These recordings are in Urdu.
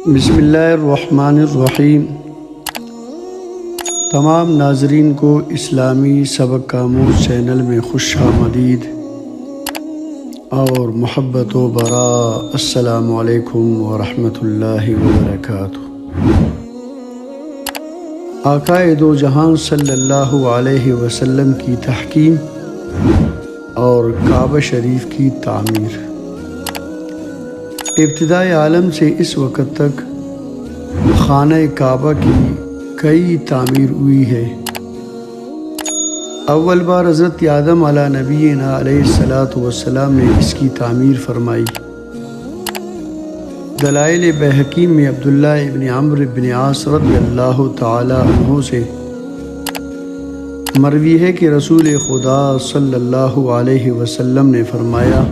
بسم اللہ الرحمن الرحیم۔ تمام ناظرین کو اسلامی سبق آموز چینل میں خوش آمدید اور محبت و برا۔ السلام علیکم ورحمۃ اللہ وبرکاتہ۔ آقائے دو جہاں صلی اللہ علیہ وسلم کی تحکیم اور کعبہ شریف کی تعمیر۔ ابتدائے عالم سے اس وقت تک خانہ کعبہ کی کئی تعمیر ہوئی ہے۔ اول بار حضرت آدم علیہ نبینا علیہ السلام نے اس کی تعمیر فرمائی۔ دلائل بہقی میں عبداللہ ابن عمرو بن عاص رضی اللہ تعالی عنہ سے مروی ہے کہ رسول خدا صلی اللہ علیہ وسلم نے فرمایا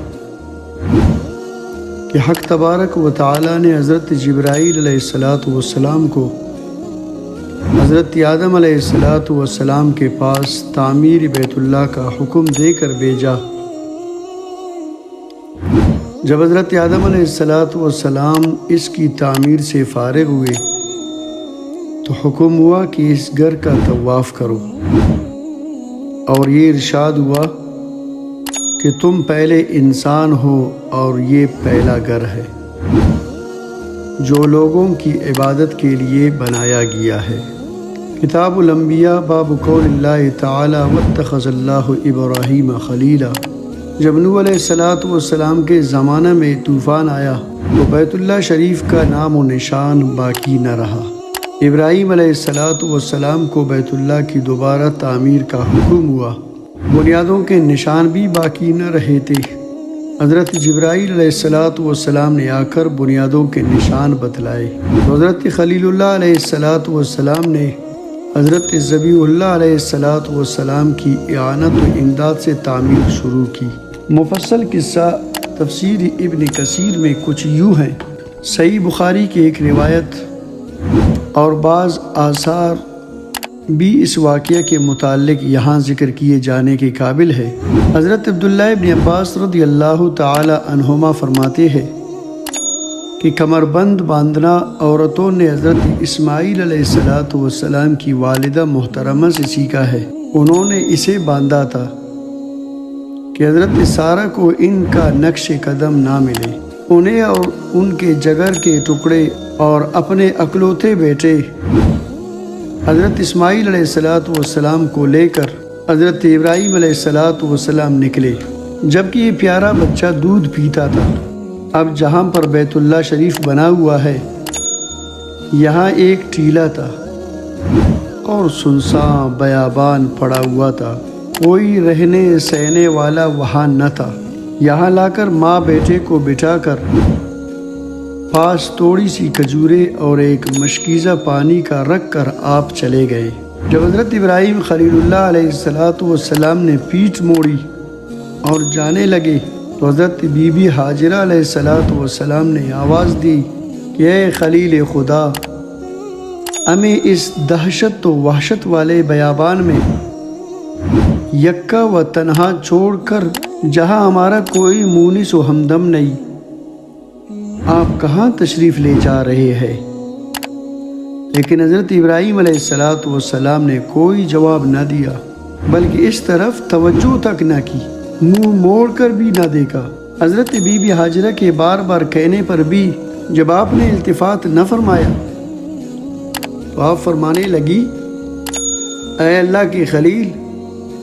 کہ حق تبارک و تعالی نے حضرت جبرائیل علیہ السلام کو حضرت آدم علیہ السلام کے پاس تعمیر بیت اللہ کا حکم دے کر بھیجا۔ جب حضرت آدم علیہ السلام اس کی تعمیر سے فارغ ہوئے تو حکم ہوا کہ اس گھر کا طواف کرو، اور یہ ارشاد ہوا کہ تم پہلے انسان ہو اور یہ پہلا گھر ہے جو لوگوں کی عبادت کے لیے بنایا گیا ہے۔ کتاب الانبیاء باب قول اللہ تعالی واتخذ اللہ ابراہیم خلیلا۔ جب نوح علیہ السلام کے زمانہ میں طوفان آیا تو بیت اللہ شریف کا نام و نشان باقی نہ رہا۔ ابراہیم علیہ السلام کو بیت اللہ کی دوبارہ تعمیر کا حکم ہوا، بنیادوں کے نشان بھی باقی نہ رہے تھے۔ حضرت جبرائیل علیہ السلام نے آ کر بنیادوں کے نشان بتلائے تو حضرت خلیل اللہ علیہ السلام نے حضرت ذبیح اللہ علیہ السلام کی اعانت و امداد سے تعمیر شروع کی۔ مفصل قصہ تفسیر ابن کثیر میں کچھ یوں ہے۔ صحیح بخاری کی ایک روایت اور بعض آثار بھی اس واقعہ کے متعلق یہاں ذکر کیے جانے کے قابل ہے۔ حضرت عبداللہ ابن عباس رضی اللہ تعالی عنہما فرماتے ہیں کہ کمر بند باندھنا عورتوں نے حضرت اسماعیل علیہ السلام کی والدہ محترمہ سے سیکھا ہے۔ انہوں نے اسے باندھا تھا کہ حضرت سارہ کو ان کا نقش قدم نہ ملے۔ انہیں اور ان کے جگر کے ٹکڑے اور اپنے اکلوتے بیٹے حضرت اسماعیل علیہ السلام کو لے کر حضرت ابراہیم علیہ السلام نکلے، جبکہ یہ پیارا بچہ دودھ پیتا تھا۔ اب جہاں پر بیت اللہ شریف بنا ہوا ہے یہاں ایک ٹیلا تھا اور سنساں بیابان پڑا ہوا تھا، کوئی رہنے سہنے والا وہاں نہ تھا۔ یہاں لا کر ماں بیٹے کو بٹھا کر پاس تھوڑی سی کھجورے اور ایک مشکیزہ پانی کا رکھ کر آپ چلے گئے۔ جب حضرت ابراہیم خلیل اللہ علیہ السلام نے پیٹھ موڑی اور جانے لگے تو حضرت بی بی حاجرہ علیہ السلام نے آواز دی کہ اے خلیل خدا، ہمیں اس دہشت و وحشت والے بیابان میں یکا و تنہا چھوڑ کر، جہاں ہمارا کوئی مونس و ہمدم نہیں، آپ کہاں تشریف لے جا رہے ہیں؟ لیکن حضرت ابراہیم علیہ السلام نے کوئی جواب نہ دیا، بلکہ اس طرف توجہ تک نہ کی، منہ موڑ کر بھی نہ دیکھا۔ حضرت بی بی حاجرہ کے بار بار کہنے پر بھی جب آپ نے التفات نہ فرمایا تو آپ فرمانے لگی، اے اللہ کے خلیل،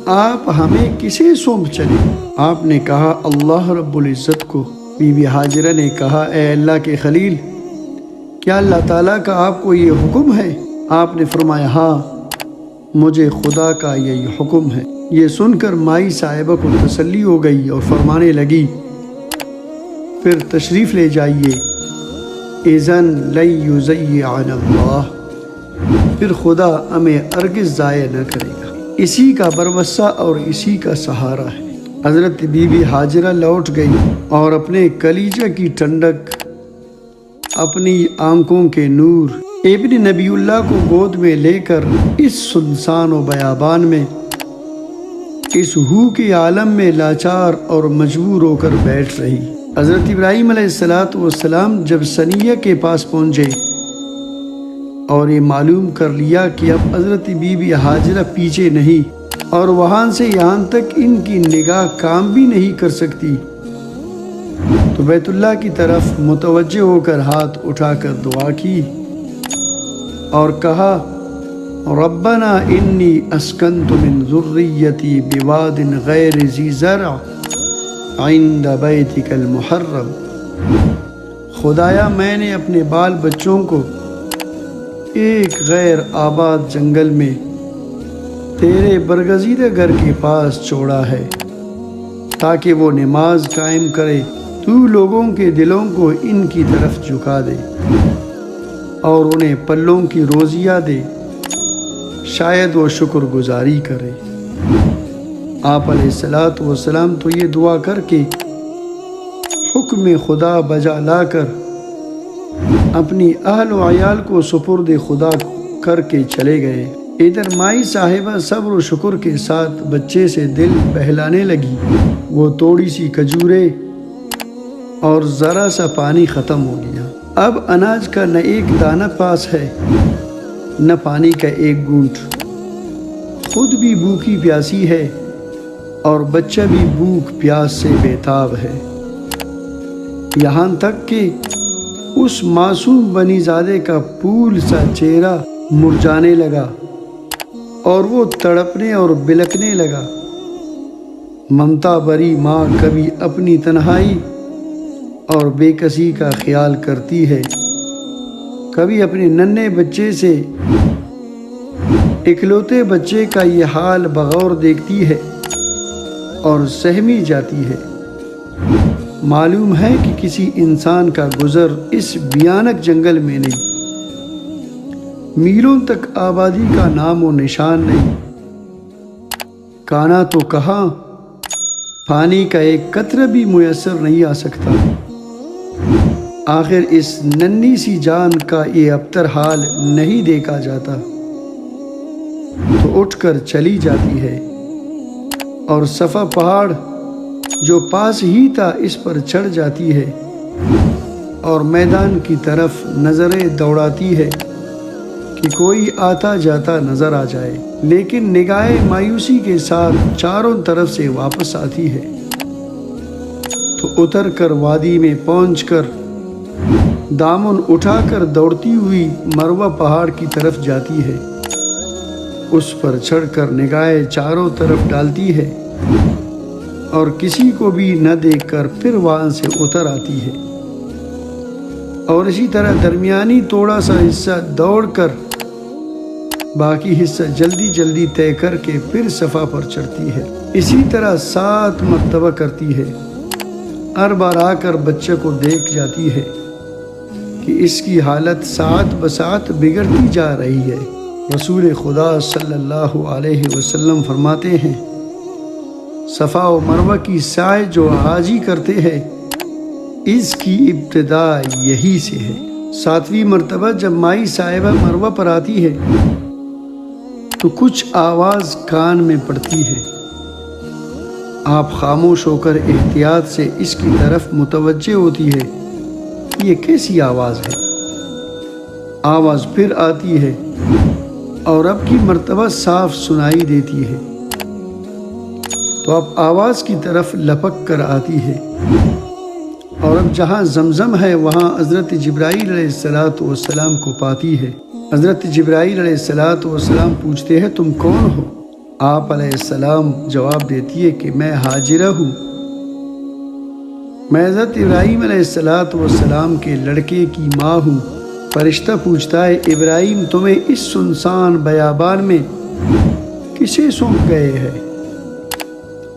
آپ ہمیں کسے سونپ چلے؟ آپ نے کہا اللہ رب العزت کو۔ بی بی حاجرہ نے کہا، اے اللہ کے خلیل، کیا اللہ تعالیٰ کا آپ کو یہ حکم ہے؟ آپ نے فرمایا، ہاں، مجھے خدا کا یہی حکم ہے۔ یہ سن کر مائی صاحبہ کو تسلی ہو گئی اور فرمانے لگی، پھر تشریف لے جائیے، اذن لن یضیعنا اللہ، پھر خدا ہمیں ہرگز ضائع نہ کرے گا۔ اسی کا بھروسہ اور اسی کا سہارا ہے۔ حضرت بی بی حاجرہ لوٹ گئی اور اپنے کلیجہ کی ٹھنڈک، اپنی آنکھوں کے نور، ابن نبی اللہ کو گود میں لے کر اس سنسان و بیابان میں، اس ہو کے عالم میں لاچار اور مجبور ہو کر بیٹھ رہی۔ حضرت ابراہیم علیہ السلام جب ثنیہ کے پاس پہنچے اور یہ معلوم کر لیا کہ اب حضرت بی بی ہاجرہ پیچھے نہیں اور وہاں سے یہاں تک ان کی نگاہ کام بھی نہیں کر سکتی، تو بیت اللہ کی طرف متوجہ ہو کر ہاتھ اٹھا کر دعا کی اور کہا ربنا انی اسکنت من ذریتی بواد غیر ذی زرع عند بیتک المحرم، خدایا میں نے اپنے بال بچوں کو ایک غیر آباد جنگل میں تیرے برگزیدہ گھر کے پاس چھوڑا ہے تاکہ وہ نماز قائم کرے، تو لوگوں کے دلوں کو ان کی طرف جھکا دے اور انہیں پلوں کی روزیاں دے، شاید وہ شکر گزاری کرے۔ آپ علیہ السلام تو یہ دعا کر کے حکم خدا بجا لا کر اپنی اہل و عیال کو سپرد خدا کر کے چلے گئے۔ ادھر مائی صاحبہ صبر و شکر کے ساتھ بچے سے دل بہلانے لگی۔ وہ تھوڑی سی کھجوریں اور ذرا سا پانی ختم ہو گیا۔ اب اناج کا نہ ایک دانہ پاس ہے نہ پانی کا ایک گھونٹ، خود بھی بھوکی پیاسی ہے اور بچہ بھی بھوک پیاس سے بےتاب ہے، یہاں تک کہ اس معصوم بنی زادے کا پھول سا چہرہ مرجھانے لگا اور وہ تڑپنے اور بلکنے لگا۔ ممتا بری ماں کبھی اپنی تنہائی اور بے کسی کا خیال کرتی ہے، کبھی اپنے ننھے بچے سے اکلوتے بچے کا یہ حال بغور دیکھتی ہے اور سہمی جاتی ہے۔ معلوم ہے کہ کسی انسان کا گزر اس بھیانک جنگل میں نہیں، میلوں تک آبادی کا نام و نشان نہیں، کانا تو کہاں پانی کا ایک قطرہ بھی میسر نہیں آ سکتا۔ آخر اس ننھی سی جان کا یہ ابتر حال نہیں دیکھا جاتا تو اٹھ کر چلی جاتی ہے اور صفا پہاڑ جو پاس ہی تھا اس پر چڑھ جاتی ہے اور میدان کی طرف نظریں دوڑاتی ہے کہ کوئی آتا جاتا نظر آ جائے، لیکن نگاہ مایوسی کے ساتھ چاروں طرف سے واپس آتی ہے تو اتر کر وادی میں پہنچ کر دامن اٹھا کر دوڑتی ہوئی مروہ پہاڑ کی طرف جاتی ہے، اس پر چڑھ کر نگاہیں چاروں طرف ڈالتی ہے اور کسی کو بھی نہ دیکھ کر پھر وہاں سے اتر آتی ہے، اور اسی طرح درمیانی تھوڑا سا حصہ دوڑ کر باقی حصہ جلدی جلدی طے کر کے پھر صفا پر چڑھتی ہے۔ اسی طرح 7 مرتبہ کرتی ہے، ہر بار آ کر بچے کو دیکھ جاتی ہے کہ اس کی حالت ساتھ بساتھ بگڑتی جا رہی ہے۔ رسول خدا صلی اللہ علیہ وسلم فرماتے ہیں، صفا و مروہ کی سعی جو حاجی کرتے ہیں اس کی ابتدا یہی سے ہے۔ 7ویں مرتبہ جب مائی صاحبہ مروہ پر آتی ہے تو کچھ آواز کان میں پڑتی ہے۔ آپ خاموش ہو کر احتیاط سے اس کی طرف متوجہ ہوتی ہے، یہ کیسی آواز ہے؟ آواز پھر آتی ہے اور اب کی مرتبہ صاف سنائی دیتی ہے، تو اب آواز کی طرف لپک کر آتی ہے اور اب جہاں زمزم ہے وہاں حضرت جبرائیل علیہ السلام کو پاتی ہے۔ حضرت جبرائیل علیہ السلام پوچھتے ہیں، تم کون ہو؟ آپ علیہ السلام جواب دیتی ہے کہ میں ہاجرہ ہوں، میں حضرت ابراہیم علیہ السلام کے لڑکے کی ماں ہوں۔ فرشتہ پوچھتا ہے، ابراہیم تمہیں اس سنسان بیابان میں کسے سونپ گئے ہیں؟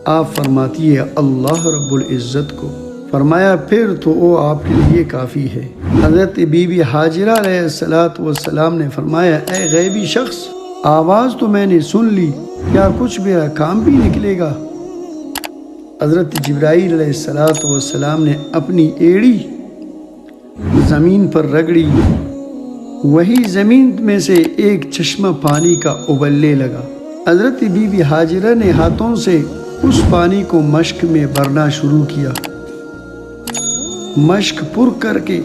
آپ فرماتی ہے، اللہ رب العزت کو۔ فرمایا پھر تو وہ آپ کے لیے کافی ہے۔ حضرت بی بی ہاجرہ علیہ السلام نے فرمایا، اے غیبی شخص، آواز تو میں نے سن لی، کیا کچھ میرا کام بھی نکلے گا؟ حضرت جبرائیل علیہ السلام نے اپنی ایڑی زمین پر رگڑی، وہی زمین میں سے ایک چشمہ پانی کا ابلنے لگا۔ حضرت بی بی ہاجرہ نے ہاتھوں سے اس پانی کو مشک میں بھرنا شروع کیا مشق پر کر کے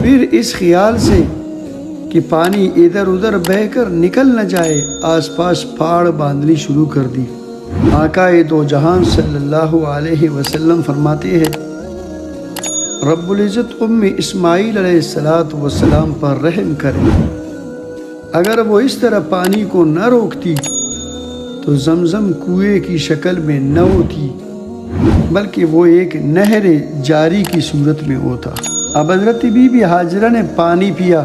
پھر اس خیال سے کہ پانی ادھر ادھر بہہ کر نکل نہ جائے آس پاس پھاڑ باندھنی شروع کر دی۔ آقا دو جہان صلی اللہ علیہ وسلم فرماتے ہیں رب العزت اسماعیل علیہ السلام پر رحم کرے، اگر وہ اس طرح پانی کو نہ روکتی تو زمزم کنویں کی شکل میں نہ ہوتی بلکہ وہ ایک نہر جاری کی صورت میں ہوتا۔ اب حضرت بی بی ہاجرہ نے پانی پیا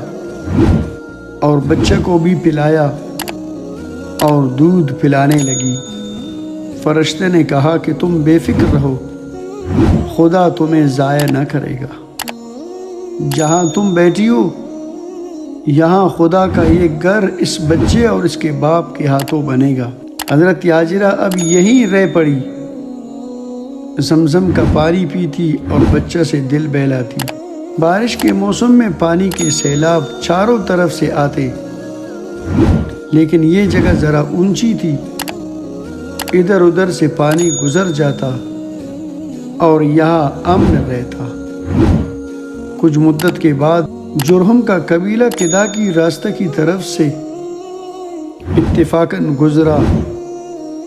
اور بچہ کو بھی پلایا اور دودھ پلانے لگی۔ فرشتے نے کہا کہ تم بے فکر رہو، خدا تمہیں ضائع نہ کرے گا، جہاں تم بیٹھی ہو یہاں خدا کا یہ گھر اس بچے اور اس کے باپ کے ہاتھوں بنے گا۔ حضرت ہاجرہ اب یہیں رہ پڑی، زمزم کا پانی پیتی اور بچہ سے دل بہلاتی۔ بارش کے موسم میں پانی کے سیلاب چاروں طرف سے آتے، لیکن یہ جگہ ذرا اونچی تھی، ادھر ادھر سے پانی گزر جاتا اور یہاں امن رہتا۔ کچھ مدت کے بعد جرہم کا قبیلہ کدا کی راستہ کی طرف سے اتفاقاً گزرا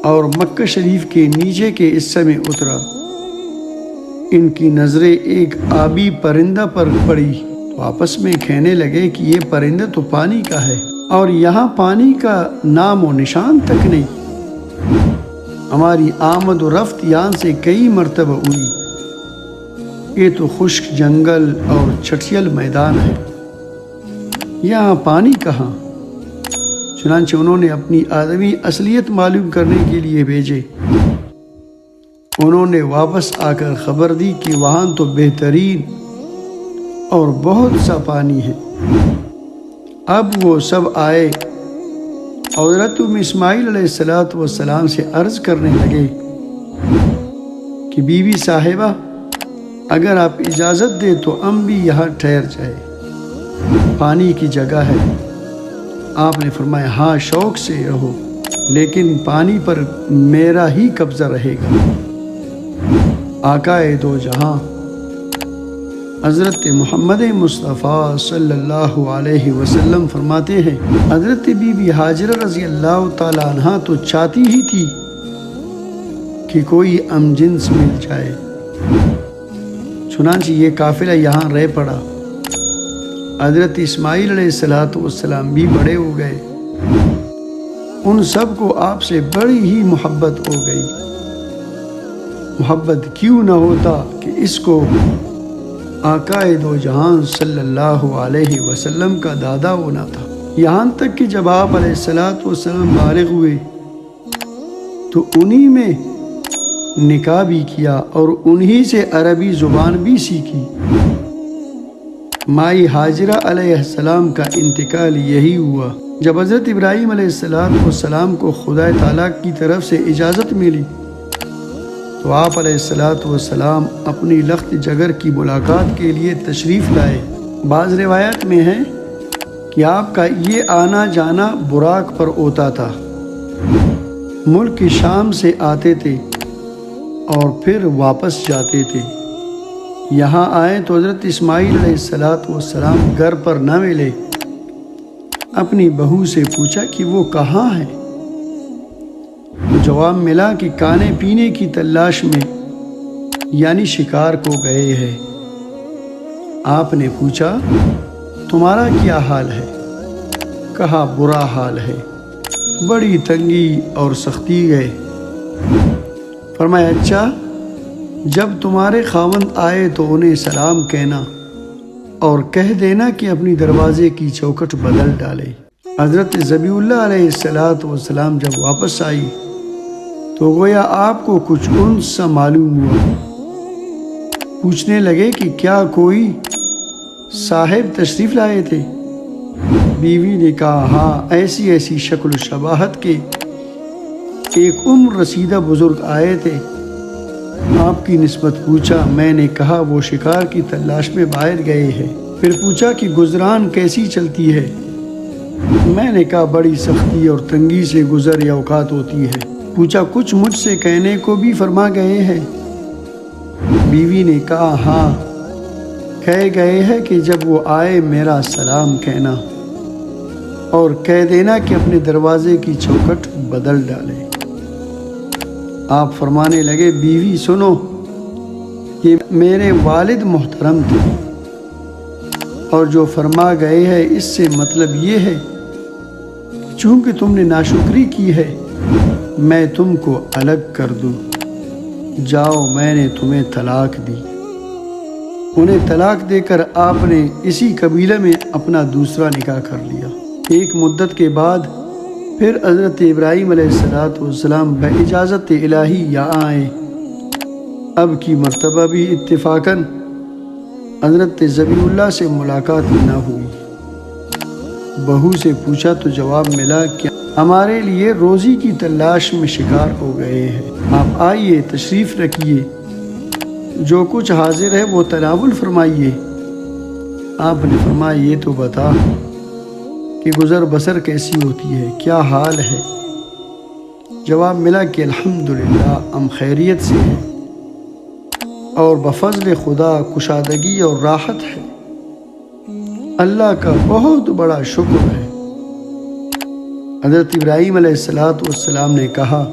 اور مکہ شریف کے نیچے کے حصے میں اترا۔ ان کی نظریں ایک آبی پرندہ پر پڑی تو آپس میں کہنے لگے کہ یہ پرندہ تو پانی کا ہے اور یہاں پانی کا نام و نشان تک نہیں۔ ہماری آمد و رفت یہاں سے کئی مرتبہ ہوئی، یہ تو خشک جنگل اور چھٹیل میدان ہے، یہاں پانی کہاں؟ چنانچہ انہوں نے اپنی آدمی اصلیت معلوم کرنے کے لیے بھیجے۔ انہوں نے واپس آ کر خبر دی کہ وہاں تو بہترین اور بہت سا پانی ہے۔ اب وہ سب آئے اور حضرت اسماعیل علیہ السلام سے عرض کرنے لگے کہ بی بی صاحبہ اگر آپ اجازت دے تو ہم بھی یہاں ٹھہر جائے، پانی کی جگہ ہے۔ آپ نے فرمایا ہاں شوق سے رہو، لیکن پانی پر میرا ہی قبضہ رہے گا۔ آقا دو جہاں حضرت محمد مصطفیٰ صلی اللہ علیہ وسلم فرماتے ہیں حضرت بی بی ہاجرہ رضی اللہ تعالیٰ عنہ تو چاہتی ہی تھی کہ کوئی ہم جنس مل جائے، چنانچہ یہ قافلہ یہاں رہ پڑا۔ حضرت اسماعیل علیہ السلام بھی بڑے ہو گئے، ان سب کو آپ سے بڑی ہی محبت ہو گئی۔ محبت کیوں نہ ہوتا کہ اس کو آقا دو جہان صلی اللہ علیہ وسلم کا دادا ہونا تھا۔ یہاں تک کہ جب آپ علیہ السلام بالغ ہوئے تو انہی میں نکاح بھی کیا اور انہی سے عربی زبان بھی سیکھی۔ مائی ہاجرہ علیہ السلام کا انتقال یہی ہوا جب حضرت ابراہیم علیہ السلام کو خدا تعالیٰ کی طرف سے اجازت ملی تو آپ علیہ السلام اپنی لخت جگر کی ملاقات کے لیے تشریف لائے۔ بعض روایت میں ہے کہ آپ کا یہ آنا جانا براق پر ہوتا تھا، ملک شام سے آتے تھے اور پھر واپس جاتے تھے۔ یہاں آئے تو حضرت اسماعیل علیہ السلام گھر پر نہ ملے، اپنی بہو سے پوچھا کہ وہ کہاں ہے؟ جواب ملا کہ کھانے پینے کی تلاش میں یعنی شکار کو گئے ہیں۔ آپ نے پوچھا تمہارا کیا حال ہے؟ کہا برا حال ہے، بڑی تنگی اور سختی ہے۔ فرمایا اچھا، جب تمہارے خاوند آئے تو انہیں سلام کہنا اور کہہ دینا کہ اپنی دروازے کی چوکھٹ بدل ڈالے۔ حضرت ذبیح اللہ علیہ السلام جب واپس آئی تو گویا آپ کو کچھ انس سا معلوم ہوا۔ پوچھنے لگے کہ کیا کوئی صاحب تشریف لائے تھے؟ بیوی نے کہا ہاں، ایسی شکل و شباہت کے ایک عمر رسیدہ بزرگ آئے تھے۔ آپ کی نسبت پوچھا، میں نے کہا وہ شکار کی تلاش میں باہر گئے ہیں۔ پھر پوچھا کہ گزران کیسی چلتی ہے؟ میں نے کہا بڑی سختی اور تنگی سے گزر یا اوقات ہوتی ہے۔ پوچھا کچھ مجھ سے کہنے کو بھی فرما گئے ہیں؟ بیوی نے کہا ہاں، کہہ گئے ہے کہ جب وہ آئے میرا سلام کہنا اور کہہ دینا کہ اپنے دروازے کی چوکھٹ بدل ڈالے۔ آپ فرمانے لگے بیوی سنو، یہ میرے والد محترم تھے اور جو فرما گئے ہے اس سے مطلب یہ ہے چونکہ تم نے ناشکری کی ہے میں تم کو الگ کر دوں، جاؤ میں نے تمہیں طلاق دی۔ انہیں طلاق دے کر آپ نے اسی قبیلے میں اپنا دوسرا نکاح کر لیا۔ ایک مدت کے بعد پھر حضرت ابراہیم علیہ السلام باجازت الہی یہاں آئے۔ اب کی مرتبہ بھی اتفاقاً حضرت ذبیح اللہ سے ملاقات نہ ہوئی۔ بہو سے پوچھا تو جواب ملا کہ ہمارے لیے روزی کی تلاش میں شکار ہو گئے ہیں، آپ آئیے تشریف رکھیے، جو کچھ حاضر ہے وہ تناول فرمائیے۔ آپ نے فرمایا یہ تو بتا کہ گزر بسر کیسی ہوتی ہے، کیا حال ہے؟ جواب ملا کہ الحمدللہ ہم خیریت سے ہیں اور بفضل خدا کشادگی اور راحت ہے، اللہ کا بہت بڑا شکر ہے۔ حضرت ابراہیم علیہ السلام نے کہا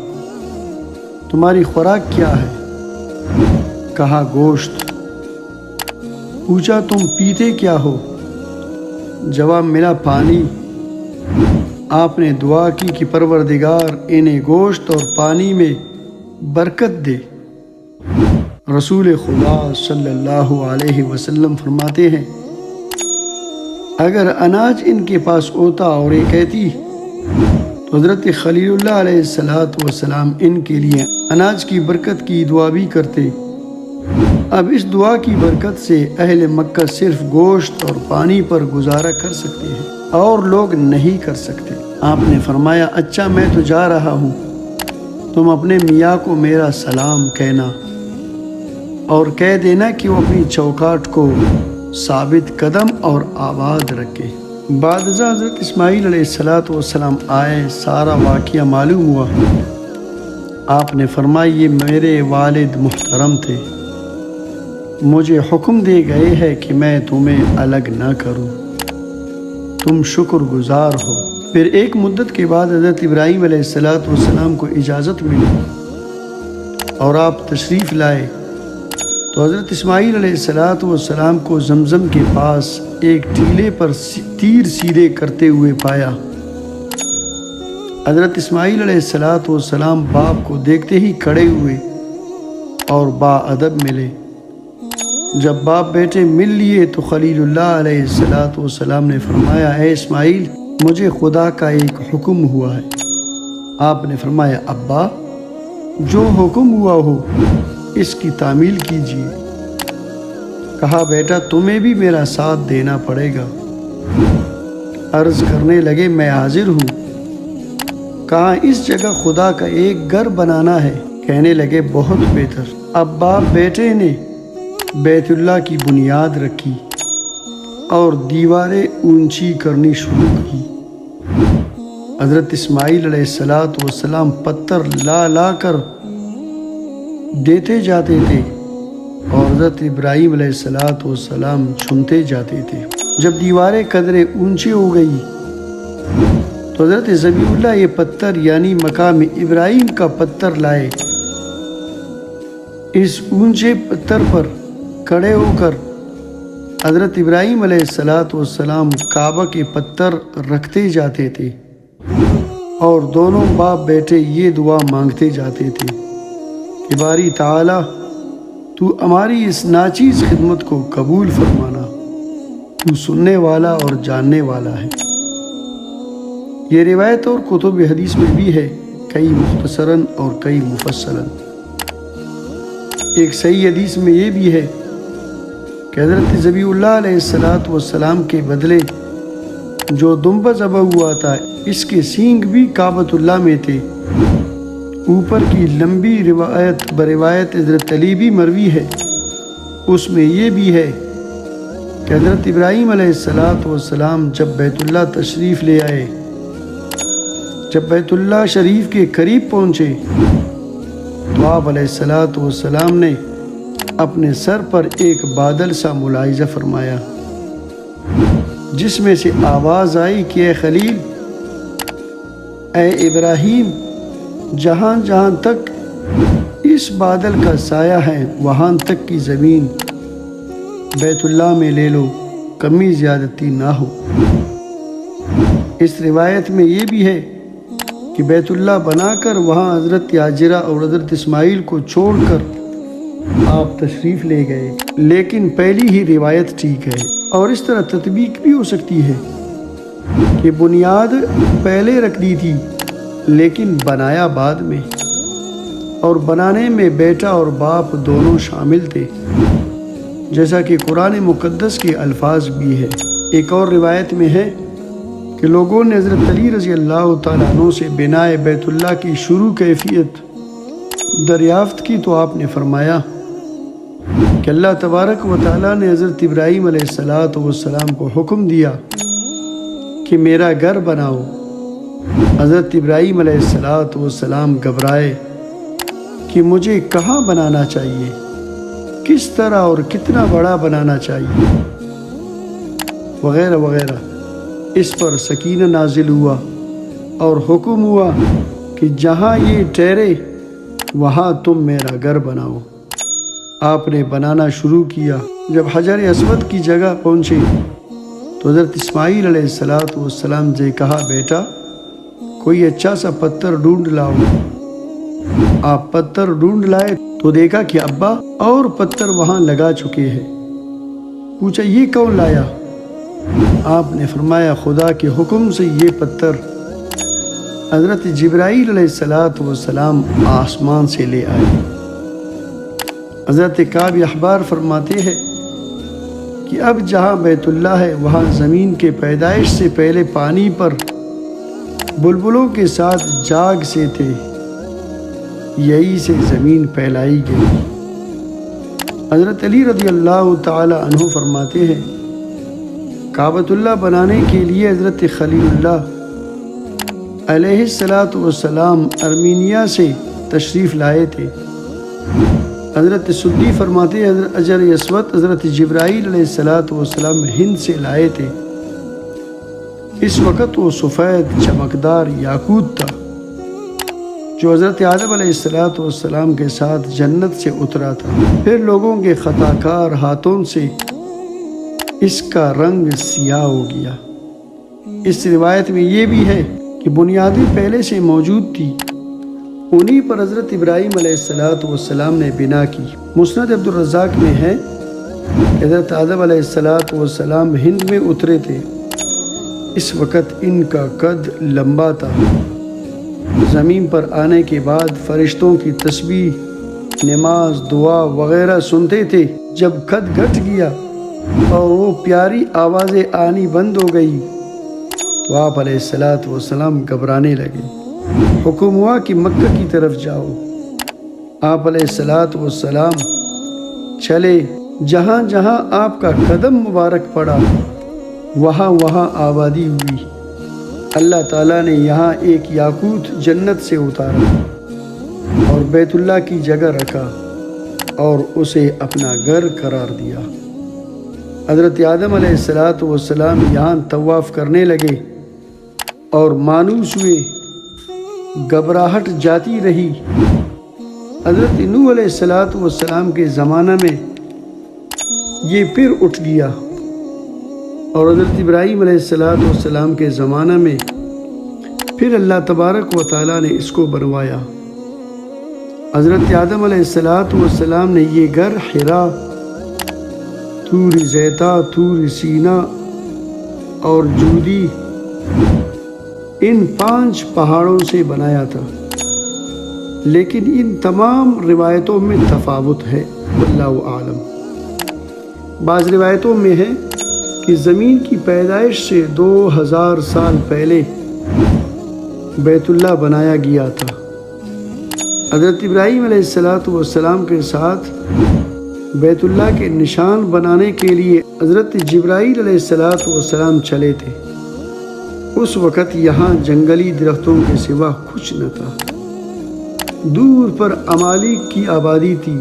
تمہاری خوراک کیا ہے؟ کہا گوشت۔ پوچھا تم پیتے کیا ہو؟ جواب ملا پانی۔ آپ نے دعا کی کہ پروردگار انہیں گوشت اور پانی میں برکت دے۔ رسول خدا صلی اللہ علیہ وسلم فرماتے ہیں اگر اناج ان کے پاس ہوتا اور یہ کہتی تو حضرت خلیل اللہ علیہ السلام ان کے لیے اناج کی برکت کی دعا بھی کرتے۔ اب اس دعا کی برکت سے اہل مکہ صرف گوشت اور پانی پر گزارا کر سکتے ہیں اور لوگ نہیں کر سکتے۔ آپ نے فرمایا اچھا میں تو جا رہا ہوں، تم اپنے میاں کو میرا سلام کہنا اور کہہ دینا کہ وہ اپنی چوکاٹ کو ثابت قدم اور آباد رکھے۔ بعد ازاں حضرت اسماعیل علیہ السلام آئے، سارا واقعہ معلوم ہوا۔ آپ نے فرمایا یہ میرے والد محترم تھے، مجھے حکم دے گئے ہے کہ میں تمہیں الگ نہ کروں، تم شکر گزار ہو۔ پھر ایک مدت کے بعد حضرت ابراہیم علیہ السلام کو اجازت ملی اور آپ تشریف لائے تو حضرت اسماعیل علیہ السلام کو زمزم کے پاس ایک ٹیلے پر تیر سیدھے کرتے ہوئے پایا۔ حضرت اسماعیل علیہ السلام باپ کو دیکھتے ہی کھڑے ہوئے اور با ادب ملے۔ جب باپ بیٹے مل لیے تو خلیل اللہ علیہ السلام نے فرمایا اے اسماعیل مجھے خدا کا ایک حکم ہوا ہے۔ آپ نے فرمایا ابا جو حکم ہوا ہو اس کی تعمیل کیجیے۔ کہا بیٹا تمہیں بھی میرا ساتھ دینا پڑے گا۔ عرض کرنے لگے میں حاضر ہوں۔ کہا اس جگہ خدا کا ایک گھر بنانا ہے۔ کہنے لگے بہت بہتر۔ اب باپ بیٹے نے بیت اللہ کی بنیاد رکھی اور دیواریں اونچی کرنی شروع کی۔ حضرت اسماعیل علیہ السلام پتھر لا کر دیتے جاتے تھے اور حضرت ابراہیم علیہ السلام چنتے جاتے تھے۔ جب دیواریں قدرے اونچی ہو گئی تو حضرت ذبیح اللہ یہ پتھر یعنی مقام ابراہیم کا پتھر لائے۔ اس اونچے پتھر پر کھڑے ہو کر حضرت ابراہیم علیہ السلام کعبہ کے پتھر رکھتے جاتے تھے اور دونوں باپ بیٹے یہ دعا مانگتے جاتے تھے کہ باری تعالیٰ تو ہماری اس ناچیز خدمت کو قبول فرمانا، تو سننے والا اور جاننے والا ہے۔ یہ روایت اور کتب حدیث میں بھی ہے، کئی مختصراً اور کئی مفصلاً۔ ایک صحیح حدیث میں یہ بھی ہے کہ حضرت ذبیح اللہ علیہ السلام کے بدلے جو دمبا ذبح ہوا تھا اس کے سینگ بھی کعبۃ اللہ میں تھے۔ اوپر کی لمبی روایت بروایت حضرت علی بھی مروی ہے، اس میں یہ بھی ہے کہ حضرت ابراہیم علیہ السلام جب بیت اللہ تشریف لے آئے، جب بیت اللہ شریف کے قریب پہنچے تو آپ علیہ السلام نے اپنے سر پر ایک بادل سا ملاحظہ فرمایا جس میں سے آواز آئی کہ اے خلیل، اے ابراہیم، جہاں جہاں تک اس بادل کا سایہ ہے وہاں تک کی زمین بیت اللہ میں لے لو، کمی زیادتی نہ ہو۔ اس روایت میں یہ بھی ہے کہ بیت اللہ بنا کر وہاں حضرت ہاجرہ اور حضرت اسماعیل کو چھوڑ کر آپ تشریف لے گئے، لیکن پہلی ہی روایت ٹھیک ہے۔ اور اس طرح تطبیق بھی ہو سکتی ہے کہ بنیاد پہلے رکھ دی تھی لیکن بنایا بعد میں، اور بنانے میں بیٹا اور باپ دونوں شامل تھے، جیسا کہ قرآن مقدس کے الفاظ بھی ہے۔ ایک اور روایت میں ہے کہ لوگوں نے حضرت علی رضی اللہ تعالیٰ عنہ سے بناء بیت اللہ کی شروع کیفیت دریافت کی تو آپ نے فرمایا کہ اللہ تبارک و تعالیٰ نے حضرت ابراہیم علیہ السلام کو حکم دیا کہ میرا گھر بناؤ۔ حضرت ابراہیم علیہ السلام گھبرائے کہ مجھے کہاں بنانا چاہیے، کس طرح اور کتنا بڑا بنانا چاہیے، وغیرہ وغیرہ۔ اس پر سکینہ نازل ہوا اور حکم ہوا کہ جہاں یہ ٹھہرے وہاں تم میرا گھر بناؤ۔ آپ نے بنانا شروع کیا۔ جب حجر اسود کی جگہ پہنچے تو حضرت اسماعیل علیہ السلام سے کہا، بیٹا کوئی اچھا سا پتھر ڈھونڈ لاؤ۔ آپ پتھر ڈھونڈ لائے تو دیکھا کہ ابا اور پتھر وہاں لگا چکے ہیں۔ پوچھا یہ کون لایا؟ آپ نے فرمایا خدا کے حکم سے یہ پتھر حضرت جبرائیل علیہ السلام آسمان سے لے آئے۔ حضرت کعب احبار فرماتے ہیں کہ اب جہاں بیت اللہ ہے وہاں زمین کے پیدائش سے پہلے پانی پر بلبلوں کے ساتھ جاگ سے تھے، یہی سے زمین پھیلائی گئی۔ حضرت علی رضی اللہ تعالی عنہ فرماتے ہیں کعبۃ اللہ بنانے کے لیے حضرت خلیل اللہ علیہ السلام ارمینیا سے تشریف لائے تھے۔ حضرت سدی فرماتے ہیں حضرت حجر اسود حضرت جبرائیل علیہ السلام ہند سے لائے تھے۔ اس وقت وہ سفید چمکدار یاقوت تھا جو حضرت آدم علیہ السلام کے ساتھ جنت سے اترا تھا۔ پھر لوگوں کے خطا کار ہاتھوں سے اس کا رنگ سیاہ ہو گیا۔ اس روایت میں یہ بھی ہے کہ بنیادیں پہلے سے موجود تھی، انہی پر حضرت ابراہیم علیہ السلام نے بنا کی۔ مسند عبد الرزاق میں ہے کہ حضرت آدم علیہ السلام ہند میں اترے تھے، اس وقت ان کا قد لمبا تھا۔ زمین پر آنے کے بعد فرشتوں کی تسبیح، نماز، دعا وغیرہ سنتے تھے۔ جب قد گھٹ گیا اور وہ پیاری آوازیں آنی بند ہو گئی تو آپ علیہ السلام گھبرانے لگے۔ حکم ہوا کہ مکہ کی طرف جاؤ۔ آپ علیہ السلام چلے، جہاں جہاں آپ کا قدم مبارک پڑا وہاں وہاں آبادی ہوئی۔ اللہ تعالیٰ نے یہاں ایک یاقوت جنت سے اتارا اور بیت اللہ کی جگہ رکھا اور اسے اپنا گھر قرار دیا۔ حضرت آدم علیہ السلام یہاں طواف کرنے لگے اور مانوس ہوئے، گھبراہٹ جاتی رہی۔ حضرت نوح علیہ السلام کے زمانہ میں یہ پھر اٹھ گیا اور حضرت ابراہیم علیہ السلام کے زمانہ میں پھر اللہ تبارک و تعالیٰ نے اس کو بنوایا۔ حضرت آدم علیہ السلام نے یہ گھر حرا، طور زیتہ، طور سینا اور جودی ان 5 پہاڑوں سے بنایا تھا، لیکن ان تمام روایتوں میں تفاوت ہے، واللہ اعلم۔ بعض روایتوں میں ہے کہ زمین کی پیدائش سے 2000 سال پہلے بیت اللہ بنایا گیا تھا۔ حضرت ابراہیم علیہ السلام کے ساتھ بیت اللہ کے نشان بنانے کے لیے حضرت جبرائیل علیہ السلام چلے تھے۔ اس وقت یہاں جنگلی درختوں کے سوا کچھ نہ تھا۔ دور پر امالیک کی آبادی تھی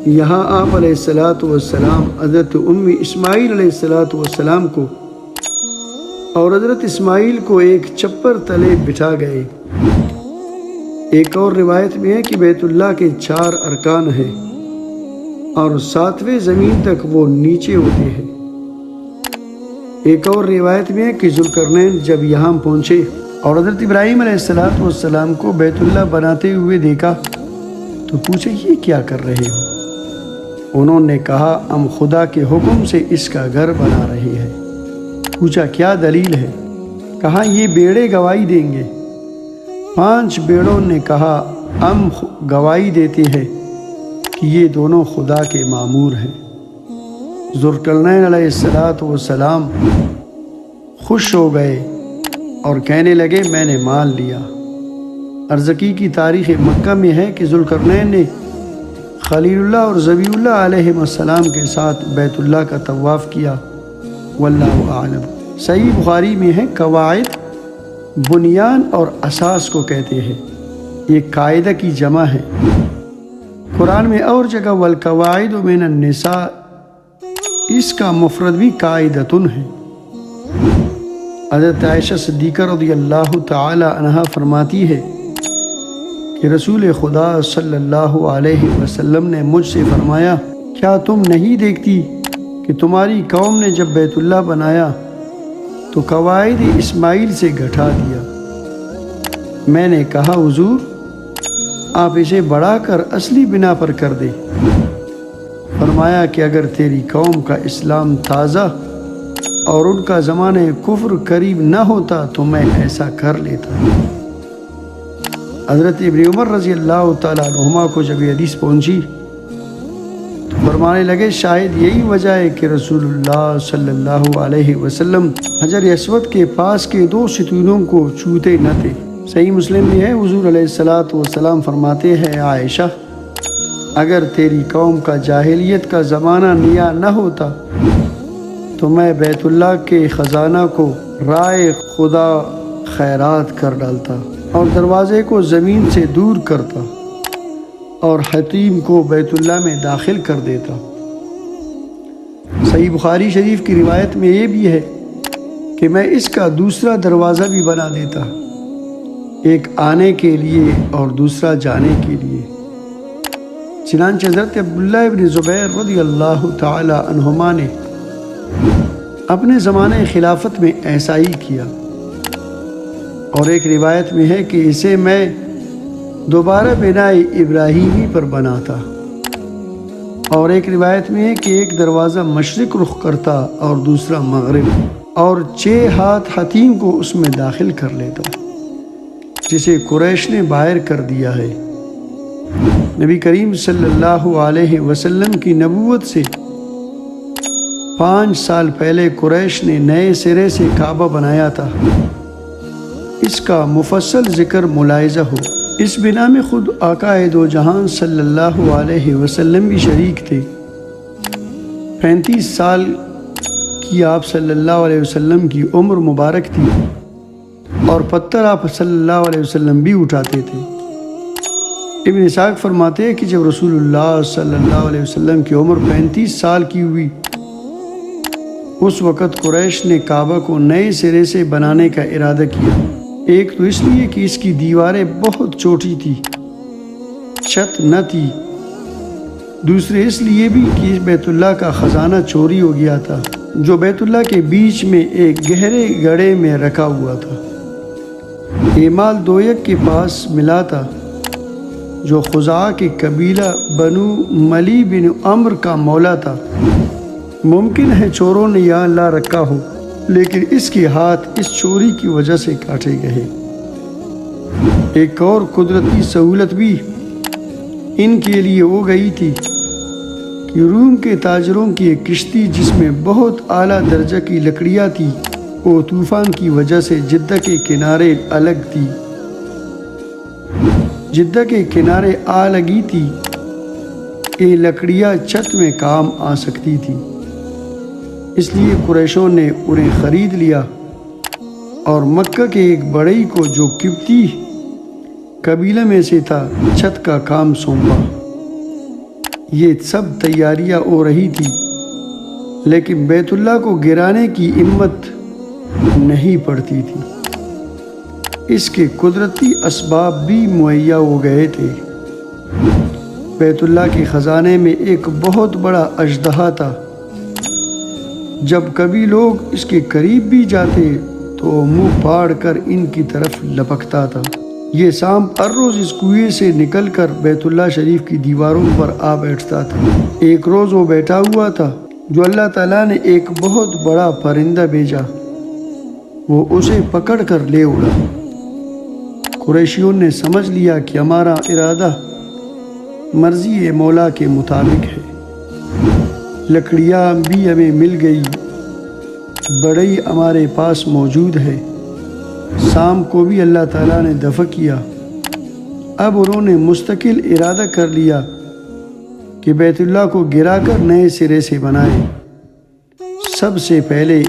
یہاں آپ علیہ الصلاۃ والسلام حضرت اسماعیل علیہ الصلاۃ والسلام کو اور حضرت اسماعیل کو ایک چپر تلے بٹھا گئے۔ ایک اور روایت میں ہے کہ بیت اللہ کے 4 ارکان ہیں اور 7ویں زمین تک وہ نیچے ہوتے ہیں۔ ایک اور روایت میں ہے کہ ذوالقرنین جب یہاں پہنچے اور حضرت ابراہیم علیہ الصلاۃ والسلام کو بیت اللہ بناتے ہوئے دیکھا تو پوچھے یہ کیا کر رہے ہو؟ انہوں نے کہا ہم خدا کے حکم سے اس کا گھر بنا رہے ہیں۔ پوچھا کیا دلیل ہے؟ کہا یہ بیڑے گواہی دیں گے۔ 5 بیڑوں نے کہا ہم گواہی دیتے ہیں کہ یہ دونوں خدا کے مامور ہیں۔ ذوالقرنین علیہ الصلاۃ والسلام خوش ہو گئے اور کہنے لگے میں نے مان لیا۔ ارزقی کی تاریخ مکہ میں ہے کہ ذوالقرنین نے خلیل اللہ اور ذبیح اللہ علیہ السلام کے ساتھ بیت اللہ کا طواف کیا، واللہ اعلم۔ صحیح بخاری میں ہے قواعد بنیان اور اساس کو کہتے ہیں، یہ قاعدہ کی جمع ہے۔ قرآن میں اور جگہ والقواعد من النساء، اس کا مفرد بھی قاعدتن ہے۔ حضرت عائشہ صدیقہ رضی اللہ تعالی عنہا فرماتی ہے کہ رسول خدا صلی اللہ علیہ وسلم نے مجھ سے فرمایا کیا تم نہیں دیکھتی کہ تمہاری قوم نے جب بیت اللہ بنایا تو قواعد اسماعیل سے گھٹا دیا؟ میں نے کہا حضور آپ اسے بڑھا کر اصلی بنا پر کر دے۔ فرمایا کہ اگر تیری قوم کا اسلام تازہ اور ان کا زمانہ کفر قریب نہ ہوتا تو میں ایسا کر لیتا۔ حضرت ابن عمر رضی اللہ تعالیٰ عنہما کو جب یہ حدیث پہنچی تو فرمانے لگے شاید یہی وجہ ہے کہ رسول اللہ صلی اللہ علیہ وسلم حجر اسود کے پاس کے 2 ستونوں کو چھوتے نہ تھے۔ صحیح مسلم میں ہے حضور علیہ الصلاۃ والسلام فرماتے ہیں عائشہ اگر تیری قوم کا جاہلیت کا زمانہ نیا نہ ہوتا تو میں بیت اللہ کے خزانہ کو رائے خدا خیرات کر ڈالتا اور دروازے کو زمین سے دور کرتا اور حتیم کو بیت اللہ میں داخل کر دیتا۔ صحیح بخاری شریف کی روایت میں یہ بھی ہے کہ میں اس کا دوسرا دروازہ بھی بنا دیتا، ایک آنے کے لیے اور دوسرا جانے کے لیے۔ چنانچہ حضرت عبداللہ ابن زبیر رضی اللہ تعالی عنہما نے اپنے زمانے خلافت میں ایسا ہی کیا، اور ایک روایت میں ہے کہ اسے میں دوبارہ بنائے ابراہیمی پر بناتا، اور ایک روایت میں ہے کہ ایک دروازہ مشرق رخ کرتا اور دوسرا مغرب، اور 6 ہاتھ حتیم کو اس میں داخل کر لیتا جسے قریش نے باہر کر دیا ہے۔ نبی کریم صلی اللہ علیہ وسلم کی نبوت سے 5 سال پہلے قریش نے نئے سرے سے کعبہ بنایا تھا۔ اس کا مفصل ذکر ملاحظہ ہو۔ اس بنا میں خود آقا دو جہان صلی اللہ علیہ وسلم بھی شریک تھے۔ 35 سال کی آپ صلی اللہ علیہ وسلم کی عمر مبارک تھی اور پتھر آپ صلی اللہ علیہ وسلم بھی اٹھاتے تھے۔ ابن اسحاق فرماتے ہیں کہ جب رسول اللہ صلی اللہ علیہ وسلم کی عمر 35 سال کی ہوئی اس وقت قریش نے کعبہ کو نئے سرے سے بنانے کا ارادہ کیا۔ ایک تو اس لیے کہ اس کی دیواریں بہت چھوٹی تھی، چھت نہ تھی، دوسرے اس لیے بھی کہ بیت اللہ کا خزانہ چوری ہو گیا تھا جو بیت اللہ کے بیچ میں ایک گہرے گڑھے میں رکھا ہوا تھا۔ یہ مال دویک کے پاس ملا تھا جو خزاعہ کے قبیلہ بنو ملی بن عمر کا مولا تھا۔ ممکن ہے چوروں نے یہاں لا رکھا ہو، لیکن اس کے ہاتھ اس چوری کی وجہ سے کاٹے گئے۔ ایک اور قدرتی سہولت بھی ان کے لیے ہو گئی تھی کہ روم کے تاجروں کی ایک کشتی جس میں بہت اعلیٰ درجہ کی لکڑیاں تھیں وہ طوفان کی وجہ سے جدہ کے کنارے الگ تھی۔ جدہ کے کنارے آ لگی تھی، یہ لکڑیاں چھت میں کام آ سکتی تھی، اس لیے قریشوں نے انہیں خرید لیا اور مکہ کے ایک بڑئی کو جو قبطی قبیلہ میں سے تھا چھت کا کام سونپا۔ یہ سب تیاریاں ہو رہی تھی، لیکن بیت اللہ کو گرانے کی ہمت نہیں پڑتی تھی۔ اس کے قدرتی اسباب بھی مہیا ہو گئے تھے۔ بیت اللہ کے خزانے میں ایک بہت بڑا اژدہا تھا۔ جب کبھی لوگ اس کے قریب بھی جاتے تو منہ پھاڑ کر ان کی طرف لپکتا تھا۔ یہ سانپ ہر روز اس کنویں سے نکل کر بیت اللہ شریف کی دیواروں پر آ بیٹھتا تھا۔ ایک روز وہ بیٹھا ہوا تھا جو اللہ تعالیٰ نے ایک بہت بڑا پرندہ بھیجا، وہ اسے پکڑ کر لے اڑا۔ قریشیوں نے سمجھ لیا کہ ہمارا ارادہ مرضی مولا کے مطابق ہے۔ لکڑیاں بھی ہمیں مل گئی، بڑئی ہمارے پاس موجود ہے، سانپ کو بھی اللہ تعالیٰ نے دفع کیا۔ اب انہوں نے مستقل ارادہ کر لیا کہ بیت اللہ کو گرا کر نئے سرے سے بنائے۔ سب سے پہلے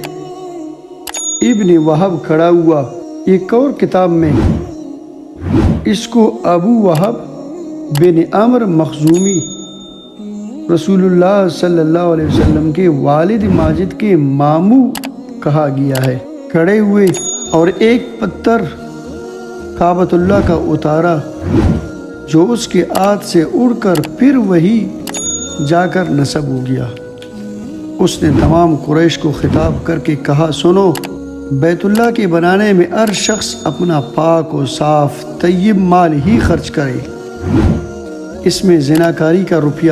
ابن وہب کھڑا ہوا۔ ایک اور کتاب میں اس کو ابو وہب بن عمرو مخزومی رسول اللہ صلی اللہ علیہ وسلم کے والد ماجد کے ماموں کہا گیا ہے۔ کھڑے ہوئے اور ایک پتھر کعبۃ اللہ کا اتارا جو اس کے ہاتھ سے اڑ کر پھر وہی جا کر نصب ہو گیا۔ اس نے تمام قریش کو خطاب کر کے کہا، سنو، بیت اللہ کے بنانے میں ہر شخص اپنا پاک و صاف طیب مال ہی خرچ کرے۔ اس میں زناکاری کا روپیہ،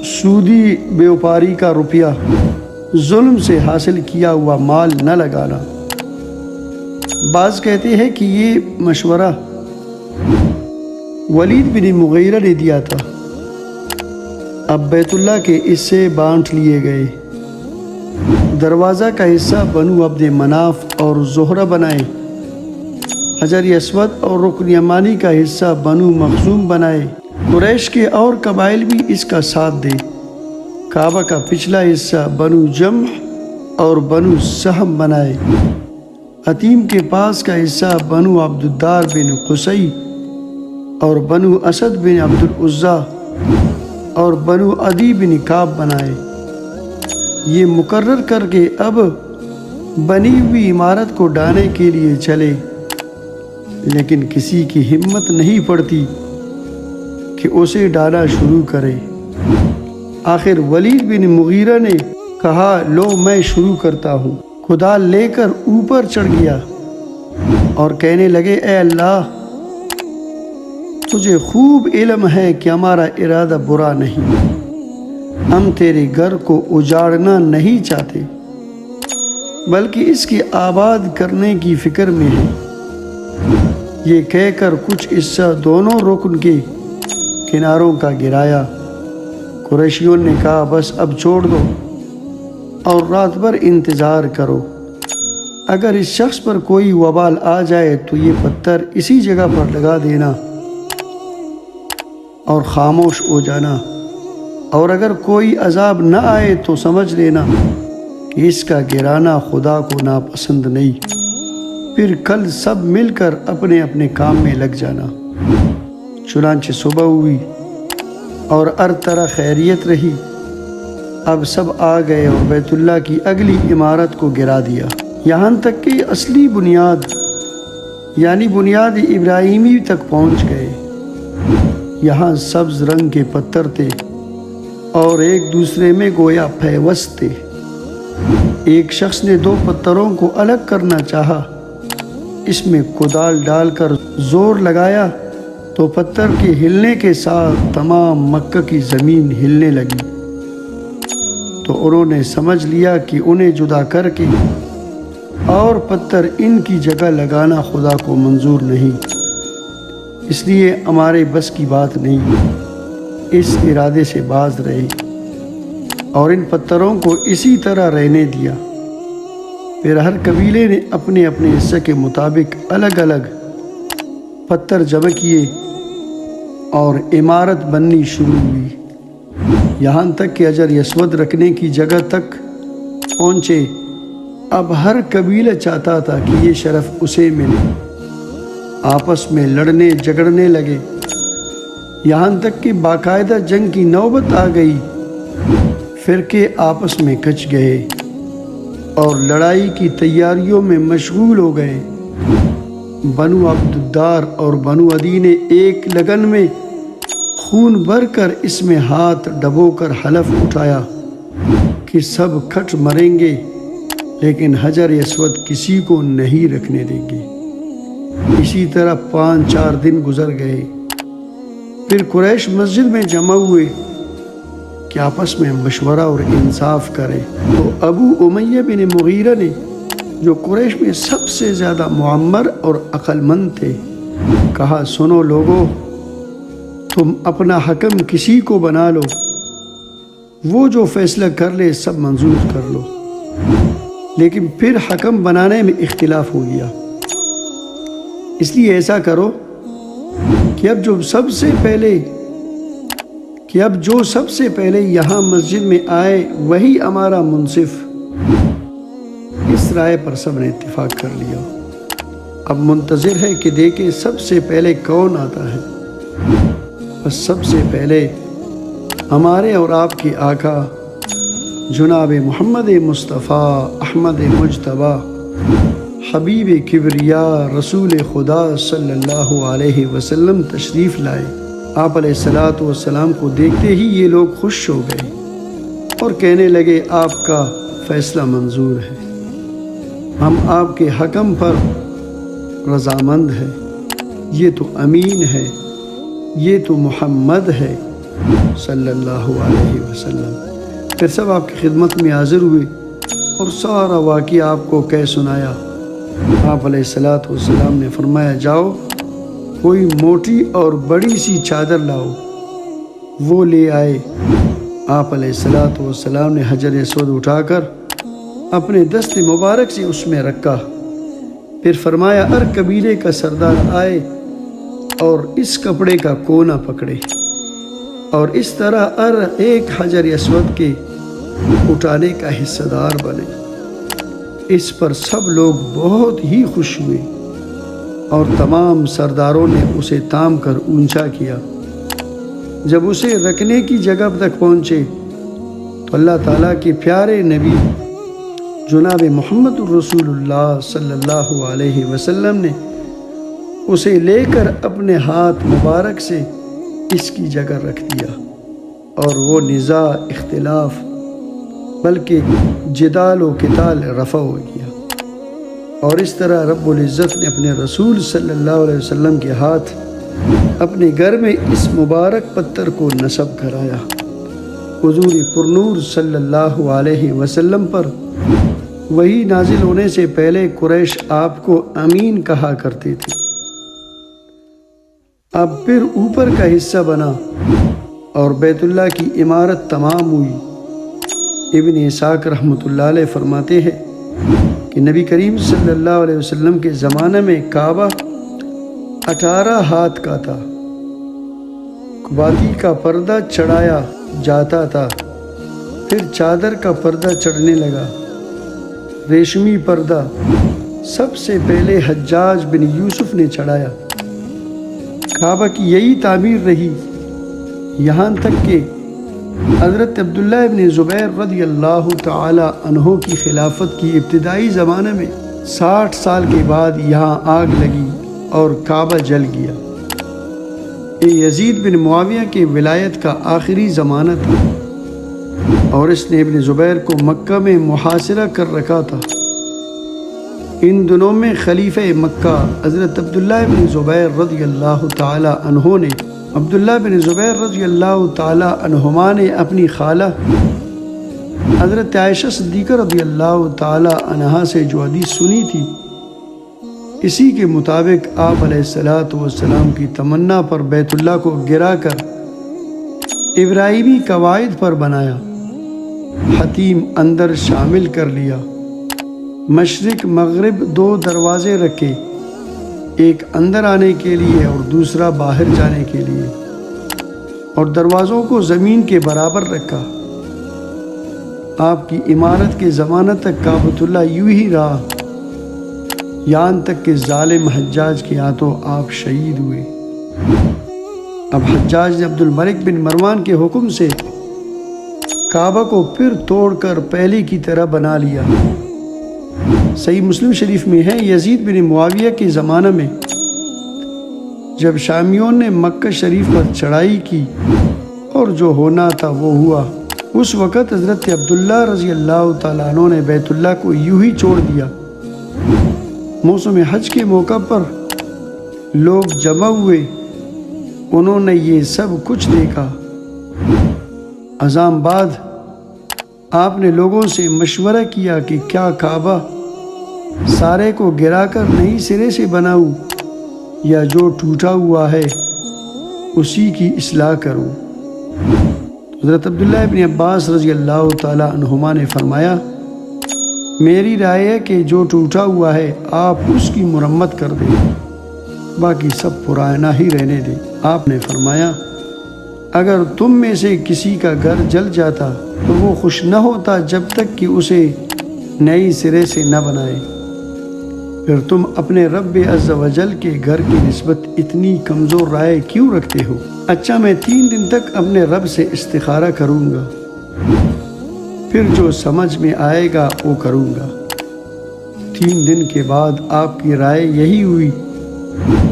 سودی بیوپاری کا روپیہ، ظلم سے حاصل کیا ہوا مال نہ لگانا۔ بعض کہتے ہیں کہ یہ مشورہ ولید بن مغیرہ نے دیا تھا۔ اب بیت اللہ کے حصے بانٹ لیے گئے۔ دروازہ کا حصہ بنو عبد مناف اور زہرہ بنائے، حجر اسود اور رکن یمانی کا حصہ بنو مخزوم بنائے۔ قریش کے اور قبائل بھی اس کا ساتھ دے۔ کعبہ کا پچھلا حصہ بنو جمح اور بنو سہم بنائے۔ حتیم کے پاس کا حصہ بنو عبد الدار بن قصی اور بنو اسد بن عبد العزیٰ اور بنو عدی بن کعب بنائے۔ یہ مقرر کر کے اب بنی ہوئی عمارت کو ڈھانے کے لیے چلے، لیکن کسی کی ہمت نہیں پڑتی کہ اسے ڈھانا شروع کرے۔ آخر ولید بن مغیرہ نے کہا، لو میں شروع کرتا ہوں۔ کدال لے کر اوپر چڑھ گیا اور کہنے لگے، اے اللہ، تجھے خوب علم ہے کہ ہمارا ارادہ برا نہیں، ہم تیرے گھر کو اجاڑنا نہیں چاہتے بلکہ اس کی آباد کرنے کی فکر میں ہیں۔ یہ کہہ کر کچھ حصہ دونوں رکن کے کناروں کا گرایا۔ قریشیوں نے کہا، بس اب چھوڑ دو اور رات بھر انتظار کرو، اگر اس شخص پر کوئی وبال آ جائے تو یہ پتھر اسی جگہ پر لگا دینا اور خاموش ہو جانا، اور اگر کوئی عذاب نہ آئے تو سمجھ لینا کہ اس کا گرانا خدا کو ناپسند نہیں، پھر کل سب مل کر اپنے اپنے کام میں لگ جانا۔ چنانچہ صبح ہوئی اور ہر طرح خیریت رہی۔ اب سب آ گئے اور بیت اللہ کی اگلی عمارت کو گرا دیا، یہاں تک کہ اصلی بنیاد یعنی بنیاد ابراہیمی تک پہنچ گئے۔ یہاں سبز رنگ کے پتھر تھے اور ایک دوسرے میں گویا پیوست تھے۔ ایک شخص نے دو پتھروں کو الگ کرنا چاہا، اس میں کدال ڈال کر زور لگایا تو پتھر کے ہلنے کے ساتھ تمام مکہ کی زمین ہلنے لگی۔ تو انہوں نے سمجھ لیا کہ انہیں جدا کر کے اور پتھر ان کی جگہ لگانا خدا کو منظور نہیں، اس لیے ہمارے بس کی بات نہیں۔ اس ارادے سے باز رہے اور ان پتھروں کو اسی طرح رہنے دیا۔ پھر ہر قبیلے نے اپنے اپنے حصے کے مطابق الگ الگ پتھر جمع کیے اور عمارت بننی شروع ہوئی، یہاں تک کہ حجر اسود رکھنے کی جگہ تک پہنچے۔ اب ہر قبیلہ چاہتا تھا کہ یہ شرف اسے ملے۔ آپس میں لڑنے جھگڑنے لگے۔ یہاں تک کہ باقاعدہ جنگ کی نوبت آ گئی۔ فرقے آپس میں کچ گئے اور لڑائی کی تیاریوں میں مشغول ہو گئے۔ بنو عبد الدار اور بنو عدی نے ایک لگن میں خون بھر کر اس میں ہاتھ ڈبو کر حلف اٹھایا کہ سب کھٹ مریں گے، لیکن حجر اسود کسی کو نہیں رکھنے دیں گے۔ اسی طرح 5-4 دن گزر گئے۔ پھر قریش مسجد میں جمع ہوئے کہ آپس میں مشورہ اور انصاف کرے۔ تو ابو امیہ بن مغیرہ نے، جو قریش میں سب سے زیادہ معمر اور عقل مند تھے، کہا سنو لوگو، تم اپنا حکم کسی کو بنا لو، وہ جو فیصلہ کر لے سب منظور کر لو۔ لیکن پھر حکم بنانے میں اختلاف ہو گیا، اس لیے ایسا کرو کہ اب جو سب سے پہلے یہاں مسجد میں آئے وہی ہمارا منصف۔ اس رائے پر سب نے اتفاق کر لیا۔ اب منتظر ہے کہ دیکھیں سب سے پہلے کون آتا ہے۔ بس سب سے پہلے ہمارے اور آپ کے آقا جناب محمد مصطفیٰ احمد مجتبی حبیب کبریا رسول خدا صلی اللہ علیہ وسلم تشریف لائے۔ آپ علیہ الصلاۃ والسلام کو دیکھتے ہی یہ لوگ خوش ہو گئے اور کہنے لگے آپ کا فیصلہ منظور ہے، ہم آپ کے حکم پر رضامند ہیں، یہ تو امین ہے، یہ تو محمد ہے صلی اللہ علیہ وسلم۔ پھر سب آپ کی خدمت میں حاضر ہوئے اور سارا واقعہ آپ کو کہہ سنایا۔ آپ علیہ الصلاۃ والسلام نے فرمایا جاؤ کوئی موٹی اور بڑی سی چادر لاؤ۔ وہ لے آئے۔ آپ علیہ الصلاۃ والسلام نے حجر اسود اٹھا کر اپنے دست مبارک سے اس میں رکھا، پھر فرمایا ہر قبیلے کا سردار آئے اور اس کپڑے کا کونا پکڑے، اور اس طرح ہر ایک حجر اسود کے اٹھانے کا حصہ دار بنے۔ اس پر سب لوگ بہت ہی خوش ہوئے اور تمام سرداروں نے اسے تام کر اونچا کیا۔ جب اسے رکھنے کی جگہ تک پہنچے تو اللہ تعالیٰ کے پیارے نبی جناب محمد رسول اللہ صلی اللہ علیہ وسلم نے اسے لے کر اپنے ہاتھ مبارک سے اس کی جگہ رکھ دیا، اور وہ نزاع اختلاف بلکہ جدال و قتال رفع ہو گیا۔ اور اس طرح رب العزت نے اپنے رسول صلی اللہ علیہ وسلم کے ہاتھ اپنے گھر میں اس مبارک پتھر کو نصب کرایا۔ حضور پرنور صلی اللہ علیہ وسلم پر وحی نازل ہونے سے پہلے قریش آپ کو امین کہا کرتے تھے۔ اب پھر اوپر کا حصہ بنا اور بیت اللہ کی عمارت تمام ہوئی۔ ابن اسحاق رحمۃ اللہ علیہ فرماتے ہیں کہ نبی کریم صلی اللہ علیہ وسلم کے زمانے میں کعبہ 18 ہاتھ کا تھا۔ وادی کا پردہ چڑھایا جاتا تھا، پھر چادر کا پردہ چڑھنے لگا۔ ریشمی پردہ سب سے پہلے حجاج بن یوسف نے چڑھایا۔ کعبہ کی یہی تعمیر رہی یہاں تک کہ حضرت عبداللہ ابن زبیر رضی اللہ تعالی عنہ کی خلافت کی ابتدائی زمانے میں 60 سال کے بعد یہاں آگ لگی اور کعبہ جل گیا۔ یہ یزید بن معاویہ کے ولایت کا آخری زمانہ تھا اور اس نے ابن زبیر کو مکہ میں محاصرہ کر رکھا تھا۔ ان دنوں میں خلیفہ مکہ حضرت عبداللہ بن زبیر رضی اللہ تعالی عنہ نے عبداللہ بن زبیر رضی اللہ تعالی عنہما نے اپنی خالہ حضرت عائشہ صدیقہ رضی اللہ تعالی عنہا سے جو حدیث سنی تھی، اسی کے مطابق آپ علیہ الصلاۃ والسلام کی تمنا پر بیت اللہ کو گرا کر ابراہیمی قواعد پر بنایا، حتیم اندر شامل کر لیا، مشرق مغرب 2 دروازے رکھے، ایک اندر آنے کے لیے اور دوسرا باہر جانے کے لیے، اور دروازوں کو زمین کے برابر رکھا۔ آپ کی عمارت کے زمانہ تک کعبۃ اللہ یوں ہی رہا، یہاں تک کہ ظالم حجاج کے ہاتھوں آپ شہید ہوئے۔ اب حجاج نے عبد الملک بن مروان کے حکم سے کعبہ کو پھر توڑ کر پہلے کی طرح بنا لیا۔ صحیح مسلم شریف میں ہے، یزید بن معاویہ کے زمانہ میں جب شامیوں نے مکہ شریف پر چڑھائی کی اور جو ہونا تھا وہ ہوا، اس وقت حضرت عبداللہ رضی اللہ تعالیٰ عنہ نے بیت اللہ کو یوں ہی چھوڑ دیا۔ موسم حج کے موقع پر لوگ جمع ہوئے، انہوں نے یہ سب کچھ دیکھا۔ اذان بعد آپ نے لوگوں سے مشورہ کیا کہ کیا کعبہ سارے کو گرا کر نئی سرے سے بناؤں یا جو ٹوٹا ہوا ہے اسی کی اصلاح کروں؟ حضرت عبداللہ ابن عباس رضی اللہ تعالیٰ عنہما نے فرمایا، میری رائے ہے کہ جو ٹوٹا ہوا ہے آپ اس کی مرمت کر دیں، باقی سب پرانا ہی رہنے دیں۔ آپ نے فرمایا، اگر تم میں سے کسی کا گھر جل جاتا تو وہ خوش نہ ہوتا جب تک کہ اسے نئی سرے سے نہ بنائے، پھر تم اپنے رب عز و جل کے گھر کی نسبت اتنی کمزور رائے کیوں رکھتے ہو؟ اچھا، میں 3 دن تک اپنے رب سے استخارہ کروں گا، پھر جو سمجھ میں آئے گا وہ کروں گا۔ 3 دن کے بعد آپ کی رائے یہی ہوئی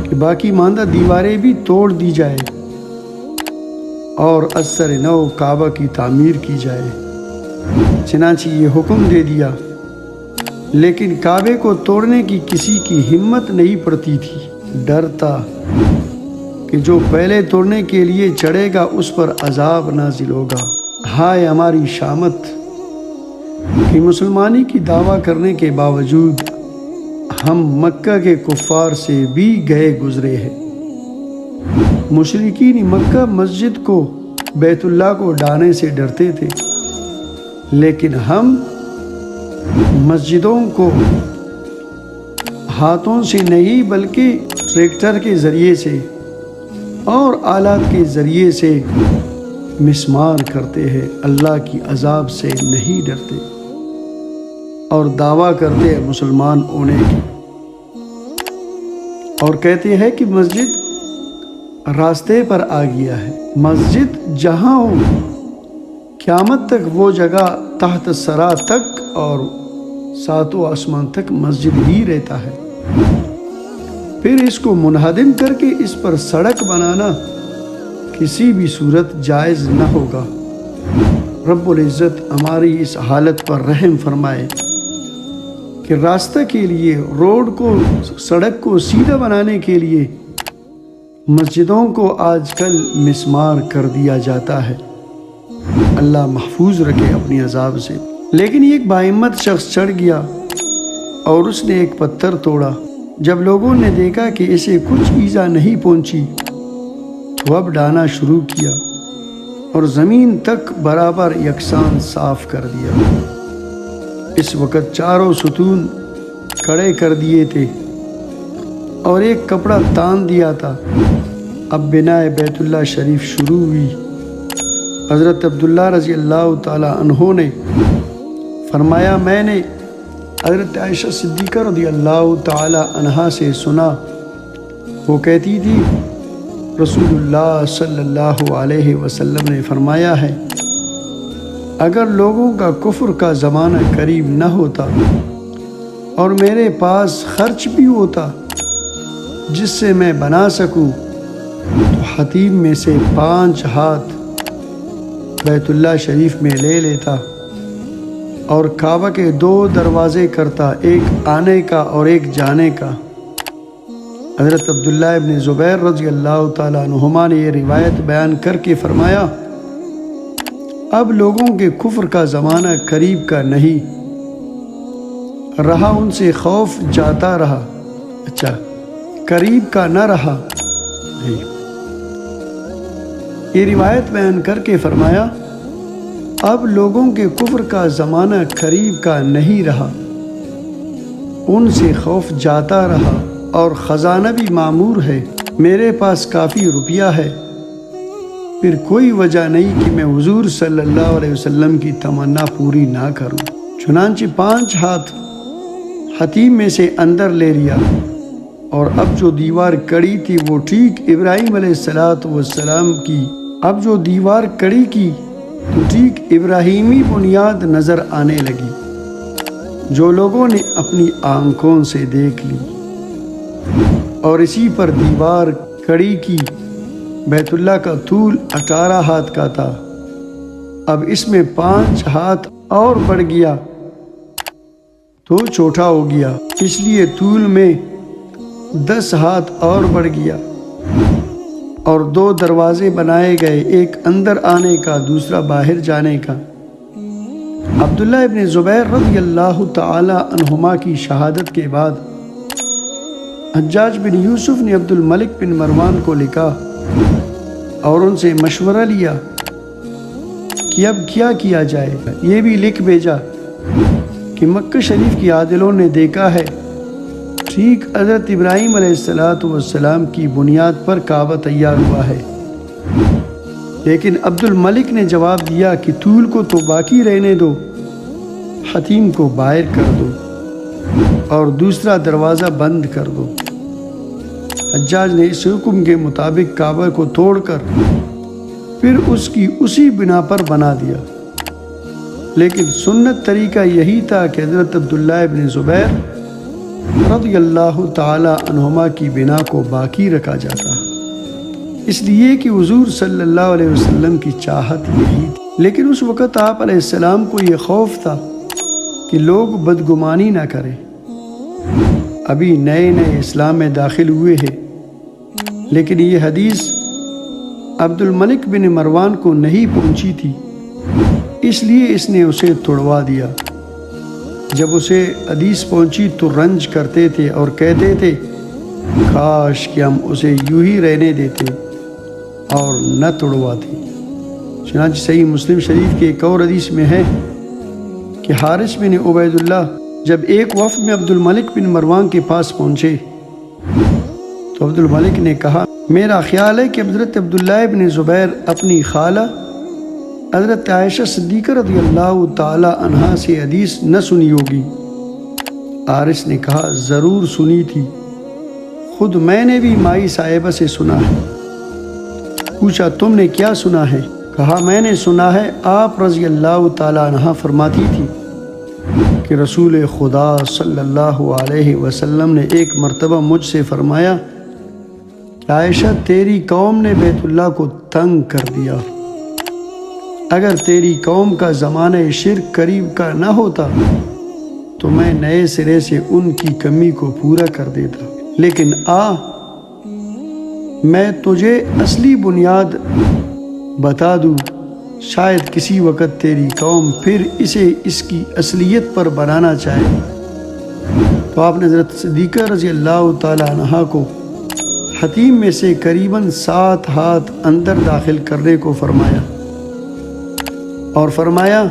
کہ باقی ماندہ دیواریں بھی توڑ دی جائے اور اثر نو کعبہ کی تعمیر کی جائے۔ چنانچہ یہ حکم دے دیا، لیکن کعبے کو توڑنے کی کسی کی ہمت نہیں پڑتی تھی۔ ڈر تھا کہ جو پہلے توڑنے کے لیے چڑھے گا اس پر عذاب نازل ہوگا۔ ہائے ہماری شامت کہ مسلمانی کی دعویٰ کرنے کے باوجود ہم مکہ کے کفار سے بھی گئے گزرے ہیں۔ مشرکین مکہ مسجد کو، بیت اللہ کو ڈھانے سے ڈرتے تھے، لیکن ہم مسجدوں کو ہاتھوں سے نہیں بلکہ ٹریکٹر کے ذریعے سے اور آلات کے ذریعے سے مسمار کرتے ہیں، اللہ کی عذاب سے نہیں ڈرتے اور دعویٰ کرتے ہیں مسلمان ہونے کی، اور کہتے ہیں کہ مسجد راستے پر آ گیا ہے۔ مسجد جہاں ہو، قیامت تک وہ جگہ تحت سرا تک اور 7 آسمان تک مسجد ہی رہتا ہے۔ پھر اس کو منہدم کر کے اس پر سڑک بنانا کسی بھی صورت جائز نہ ہوگا۔ رب العزت ہماری اس حالت پر رحم فرمائے کہ راستہ کے لیے، روڈ کو، سڑک کو سیدھا بنانے کے لیے مسجدوں کو آج کل مسمار کر دیا جاتا ہے۔ اللہ محفوظ رکھے اپنی عذاب سے۔ لیکن ایک باہمت شخص چڑھ گیا اور اس نے ایک پتھر توڑا۔ جب لوگوں نے دیکھا کہ اسے کچھ ایذا نہیں پہنچی تو اب ڈھانا شروع کیا اور زمین تک برابر یکساں صاف کر دیا۔ اس وقت چاروں ستون کھڑے کر دیے تھے اور ایک کپڑا تان دیا تھا۔ اب بنائے بیت اللہ شریف شروع ہوئی۔ حضرت عبداللہ رضی اللہ تعالی عنہ نے فرمایا، میں نے حضرت عائشہ صدیقہ رضی اللہ تعالی عنہا سے سنا، وہ کہتی تھی رسول اللہ صلی اللہ علیہ وسلم نے فرمایا ہے، اگر لوگوں کا کفر کا زمانہ قریب نہ ہوتا اور میرے پاس خرچ بھی ہوتا جس سے میں بنا سکوں تو حتیم میں سے 5 ہاتھ بیت اللہ شریف میں لے لیتا اور کعبہ کے 2 دروازے کرتا، ایک آنے کا اور ایک جانے کا۔ حضرت عبداللہ ابن زبیر رضی اللہ تعالیٰ عنہما نے یہ روایت بیان کر کے فرمایا، اب لوگوں کے کفر کا زمانہ قریب کا نہیں رہا، ان سے خوف جاتا رہا، اچھا قریب کا نہ رہا۔ یہ روایت بیان کر کے فرمایا، اب لوگوں کے کفر کا زمانہ قریب کا نہیں رہا، ان سے خوف جاتا رہا اور خزانہ بھی معمور ہے، میرے پاس کافی روپیہ ہے، پھر کوئی وجہ نہیں کہ میں حضور صلی اللہ علیہ وسلم کی تمنا پوری نہ کروں۔ چنانچہ 5 ہاتھ حتیم میں سے اندر لے لیا اور اب جو دیوار کڑی تھی وہ ٹھیک ابراہیم علیہ السلام کی تو ٹھیک ابراہیمی بنیاد نظر آنے لگی جو لوگوں نے اپنی آنکھوں سے دیکھ لی، اور اسی پر دیوار کڑی کی۔ بیت اللہ کا طول 18 ہاتھ کا تھا، اب اس میں 5 ہاتھ اور بڑھ گیا تو چھوٹا ہو گیا، اس لیے طول میں 10 ہاتھ اور بڑھ گیا، اور 2 دروازے بنائے گئے، ایک اندر آنے کا، دوسرا باہر جانے کا۔ عبداللہ ابن زبیر رضی اللہ تعالی عنہما کی شہادت کے بعد حجاج بن یوسف نے عبد الملک بن مروان کو لکھا اور ان سے مشورہ لیا کہ اب کیا جائے۔ یہ بھی لکھ بھیجا کہ مکہ شریف کی عادلوں نے دیکھا ہے ٹھیک حضرت ابراہیم علیہ السلام کی بنیاد پر کعبہ تیار ہوا ہے، لیکن عبد الملک نے جواب دیا کہ طول کو تو باقی رہنے دو، حتیم کو باہر کر دو اور دوسرا دروازہ بند کر دو۔ حجاج نے اس حکم کے مطابق کعبہ کو توڑ کر پھر اس کی اسی بنا پر بنا دیا، لیکن سنت طریقہ یہی تھا کہ حضرت عبداللہ ابن زبیر رضی اللہ تعالی عنہما کی بنا کو باقی رکھا جاتا، اس لیے کہ حضور صلی اللہ علیہ وسلم کی چاہت یہی تھی۔ لیکن اس وقت آپ علیہ السلام کو یہ خوف تھا کہ لوگ بدگمانی نہ کریں، ابھی نئے اسلام میں داخل ہوئے ہیں، لیکن یہ حدیث عبد الملک بن مروان کو نہیں پہنچی تھی، اس لیے اس نے اسے توڑوا دیا۔ جب اسے حدیث پہنچی تو رنج کرتے تھے اور کہتے تھے کاش کہ ہم اسے یوں ہی رہنے دیتے اور نہ توڑواتے۔ چنانچہ صحیح مسلم شریف کے ایک اور حدیث میں ہے کہ حارث بن عبید اللہ جب ایک وفد میں عبد الملک بن مروان کے پاس پہنچے تو عبد الملک نے کہا میرا خیال ہے کہ حضرت عبداللہ بن زبیر اپنی خالہ حضرت عائشہ صدیقہ رضی اللہ تعالی عنہا سے حدیث نہ سنی ہوگی۔ حارث نے کہا ضرور سنی تھی، خود میں نے بھی مائی صاحبہ سے سنا ہے۔ پوچھا تم نے کیا سنا ہے؟ کہا میں نے سنا ہے آپ رضی اللہ تعالی عنہ فرماتی تھی کہ رسول خدا صلی اللہ علیہ وسلم نے ایک مرتبہ مجھ سے فرمایا کہ عائشہ تیری قوم نے بیت اللہ کو تنگ کر دیا، اگر تیری قوم کا زمانہ شرک قریب کا نہ ہوتا تو میں نئے سرے سے ان کی کمی کو پورا کر دیتا، لیکن میں تجھے اصلی بنیاد بتا دوں، شاید کسی وقت تیری قوم پھر اسے اس کی اصلیت پر بنانا چاہے۔ تو آپ نے حضرت صدیقہ رضی اللہ تعالی عنہا کو حتیم میں سے قریباً 7 ہاتھ اندر داخل کرنے کو فرمایا اور فرمایا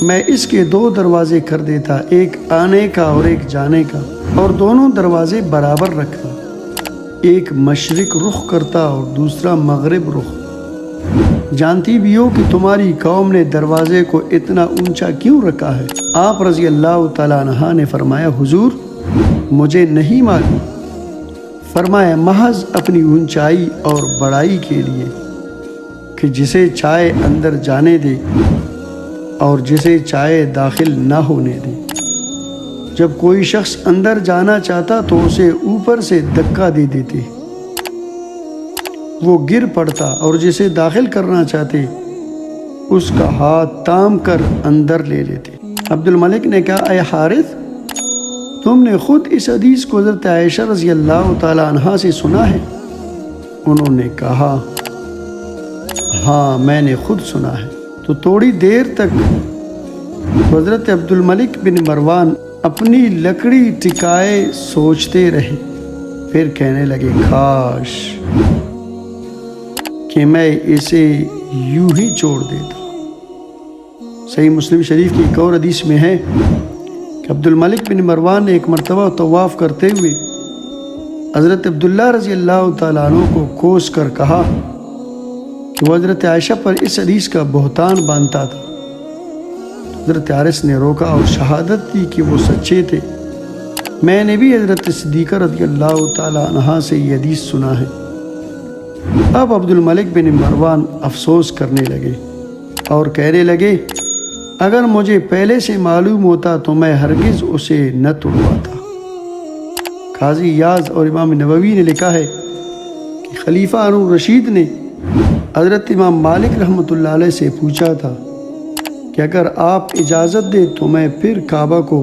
میں اس کے 2 دروازے کر دیتا، ایک آنے کا اور ایک جانے کا، اور دونوں دروازے برابر رکھتا، ایک مشرق رخ کرتا اور دوسرا مغرب رخ۔ جانتی بھی ہو کہ تمہاری قوم نے دروازے کو اتنا اونچا کیوں رکھا ہے؟ آپ رضی اللہ تعالی عنہ نے فرمایا حضور مجھے نہیں معلوم۔ فرمایا محض اپنی اونچائی اور بڑائی کے لیے کہ جسے چاہے اندر جانے دے اور جسے چاہے داخل نہ ہونے دے۔ جب کوئی شخص اندر جانا چاہتا تو اسے اوپر سے دھکا دے دیتے، وہ گر پڑتا، اور جسے داخل کرنا چاہتے اس کا ہاتھ تام کر اندر لے لیتے۔ عبد الملک نے کہا اے حارث تم نے خود اس حدیث کو حضرت عائشہ رضی اللہ تعالی عنہا سے سنا ہے؟ انہوں نے کہا ہاں میں نے خود سنا ہے۔ تو تھوڑی دیر تک حضرت عبد الملک بن مروان اپنی لکڑی ٹکائے سوچتے رہے، پھر کہنے لگے کاش کہ میں اسے یوں ہی چھوڑ دیتا۔ صحیح مسلم شریف کی ایک اور حدیث میں ہے کہ عبد الملک بن مروان نے ایک مرتبہ طواف کرتے ہوئے حضرت عبداللہ رضی اللہ تعالیٰ عنہ کو کوس کر کہا کہ وہ حضرت عائشہ پر اس حدیث کا بہتان باندھتا تھا۔ حضرت حارث نے روکا اور شہادت دی کہ وہ سچے تھے، میں نے بھی حضرت صدیقہ رضی اللہ تعالیٰ عنہا سے یہ حدیث سنا ہے۔ اب عبد الملک بن مروان افسوس کرنے لگے اور کہنے لگے اگر مجھے پہلے سے معلوم ہوتا تو میں ہرگز اسے نہ توڑواتا۔ قاضی یاز اور امام نووی نے لکھا ہے کہ خلیفہ ہارون الرشید نے حضرت امام مالک رحمۃ اللہ علیہ سے پوچھا تھا کہ اگر آپ اجازت دیں تو میں پھر کعبہ کو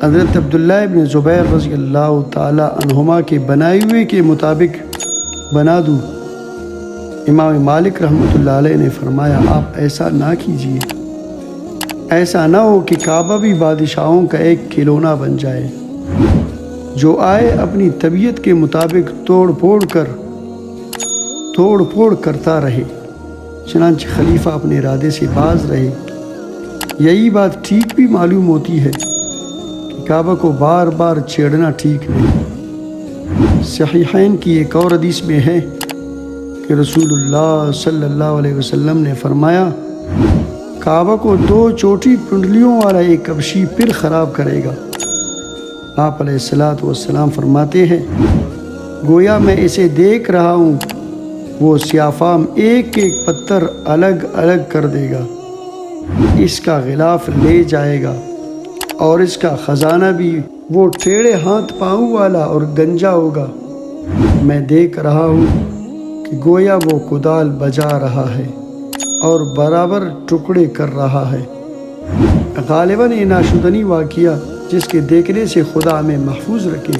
حضرت عبداللہ ابن زبیر رضی اللہ تعالیٰ عنہما کے بنائے ہوئے کے مطابق بنا دوں۔ امام مالک رحمۃ اللہ علیہ نے فرمایا آپ ایسا نہ کیجیے، ایسا نہ ہو کہ کعبہ بھی بادشاہوں کا ایک کھلونا بن جائے، جو آئے اپنی طبیعت کے مطابق توڑ پھوڑ کرتا رہے۔ چنانچہ خلیفہ اپنے ارادے سے باز رہے۔ یہی بات ٹھیک بھی معلوم ہوتی ہے کہ کعبہ کو بار بار چھیڑنا ٹھیک نہیں۔ صحیحین کی ایک اور حدیث میں ہے کہ رسول اللہ صلی اللہ علیہ وسلم نے فرمایا کعبہ کو 2 چوٹی کنڈلیوں والا ایک کبشی پھر خراب کرے گا۔ آپ علیہ الصلوۃ والسلام فرماتے ہیں گویا میں اسے دیکھ رہا ہوں، وہ سیافام ایک ایک پتھر الگ الگ کر دے گا، اس کا غلاف لے جائے گا اور اس کا خزانہ بھی، وہ ٹیڑھے ہاتھ پاؤں والا اور گنجا ہوگا۔ میں دیکھ رہا ہوں کہ گویا وہ کدال بجا رہا ہے اور برابر ٹکڑے کر رہا ہے۔ غالباً یہ ناشدنی واقعہ جس کے دیکھنے سے خدا ہمیں محفوظ رکھے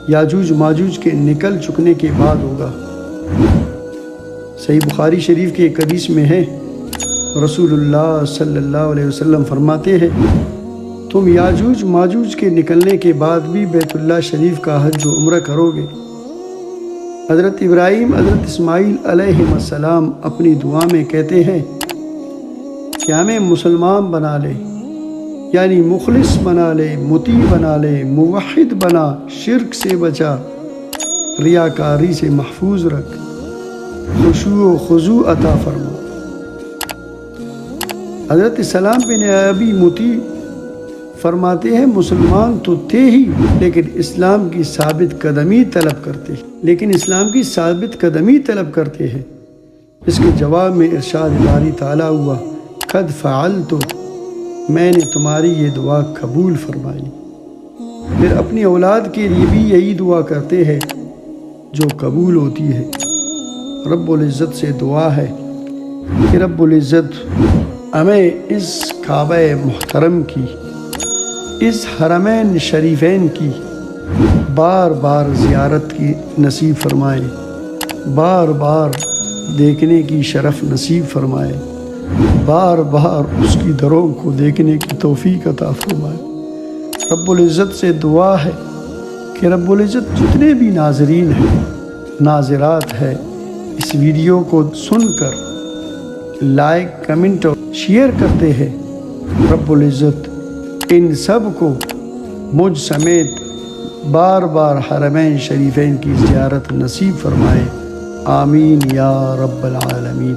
یاجوج ماجوج کے نکل چکنے کے بعد ہوگا۔ صحیح بخاری شریف کے ایک حدیث میں ہے رسول اللہ صلی اللہ علیہ وسلم فرماتے ہیں تم یاجوج ماجوج کے نکلنے کے بعد بھی بیت اللہ شریف کا حج و عمرہ کرو گے۔ حضرت ابراہیم حضرت اسماعیل علیہ السلام اپنی دعا میں کہتے ہیں کہ ہمیں مسلمان بنا لے، یعنی مخلص بنا لے، مطیع بنا لے، موحد بنا، شرک سے بچا، ریاکاری سے محفوظ رکھ، خشوع و خضوع عطا فرما۔ حضرت سلام بن ابی مطیع فرماتے ہیں مسلمان تو تھے ہی لیکن اسلام کی ثابت قدمی طلب کرتے ہیں۔ اس کے جواب میں ارشاد باری تعالیٰ ہوا قد فعلت، میں نے تمہاری یہ دعا قبول فرمائی۔ پھر اپنی اولاد کے لیے بھی یہی دعا کرتے ہیں جو قبول ہوتی ہے۔ رب العزت سے دعا ہے کہ رب العزت ہمیں اس کعبہ محترم کی، اس حرمین شریفین کی بار بار زیارت کی نصیب فرمائے، بار بار دیکھنے کی شرف نصیب فرمائے، بار بار اس کی دروں کو دیکھنے کی توفیق عطا فرمائے۔ رب العزت سے دعا ہے کہ رب العزت جتنے بھی ناظرین ہیں، ناظرات ہیں، اس ویڈیو کو سن کر لائک، کمنٹ اور شیئر کرتے ہیں، رب العزت ان سب کو مجھ سمیت بار بار حرمین شریفین کی زیارت نصیب فرمائے۔ آمین یا رب العالمین۔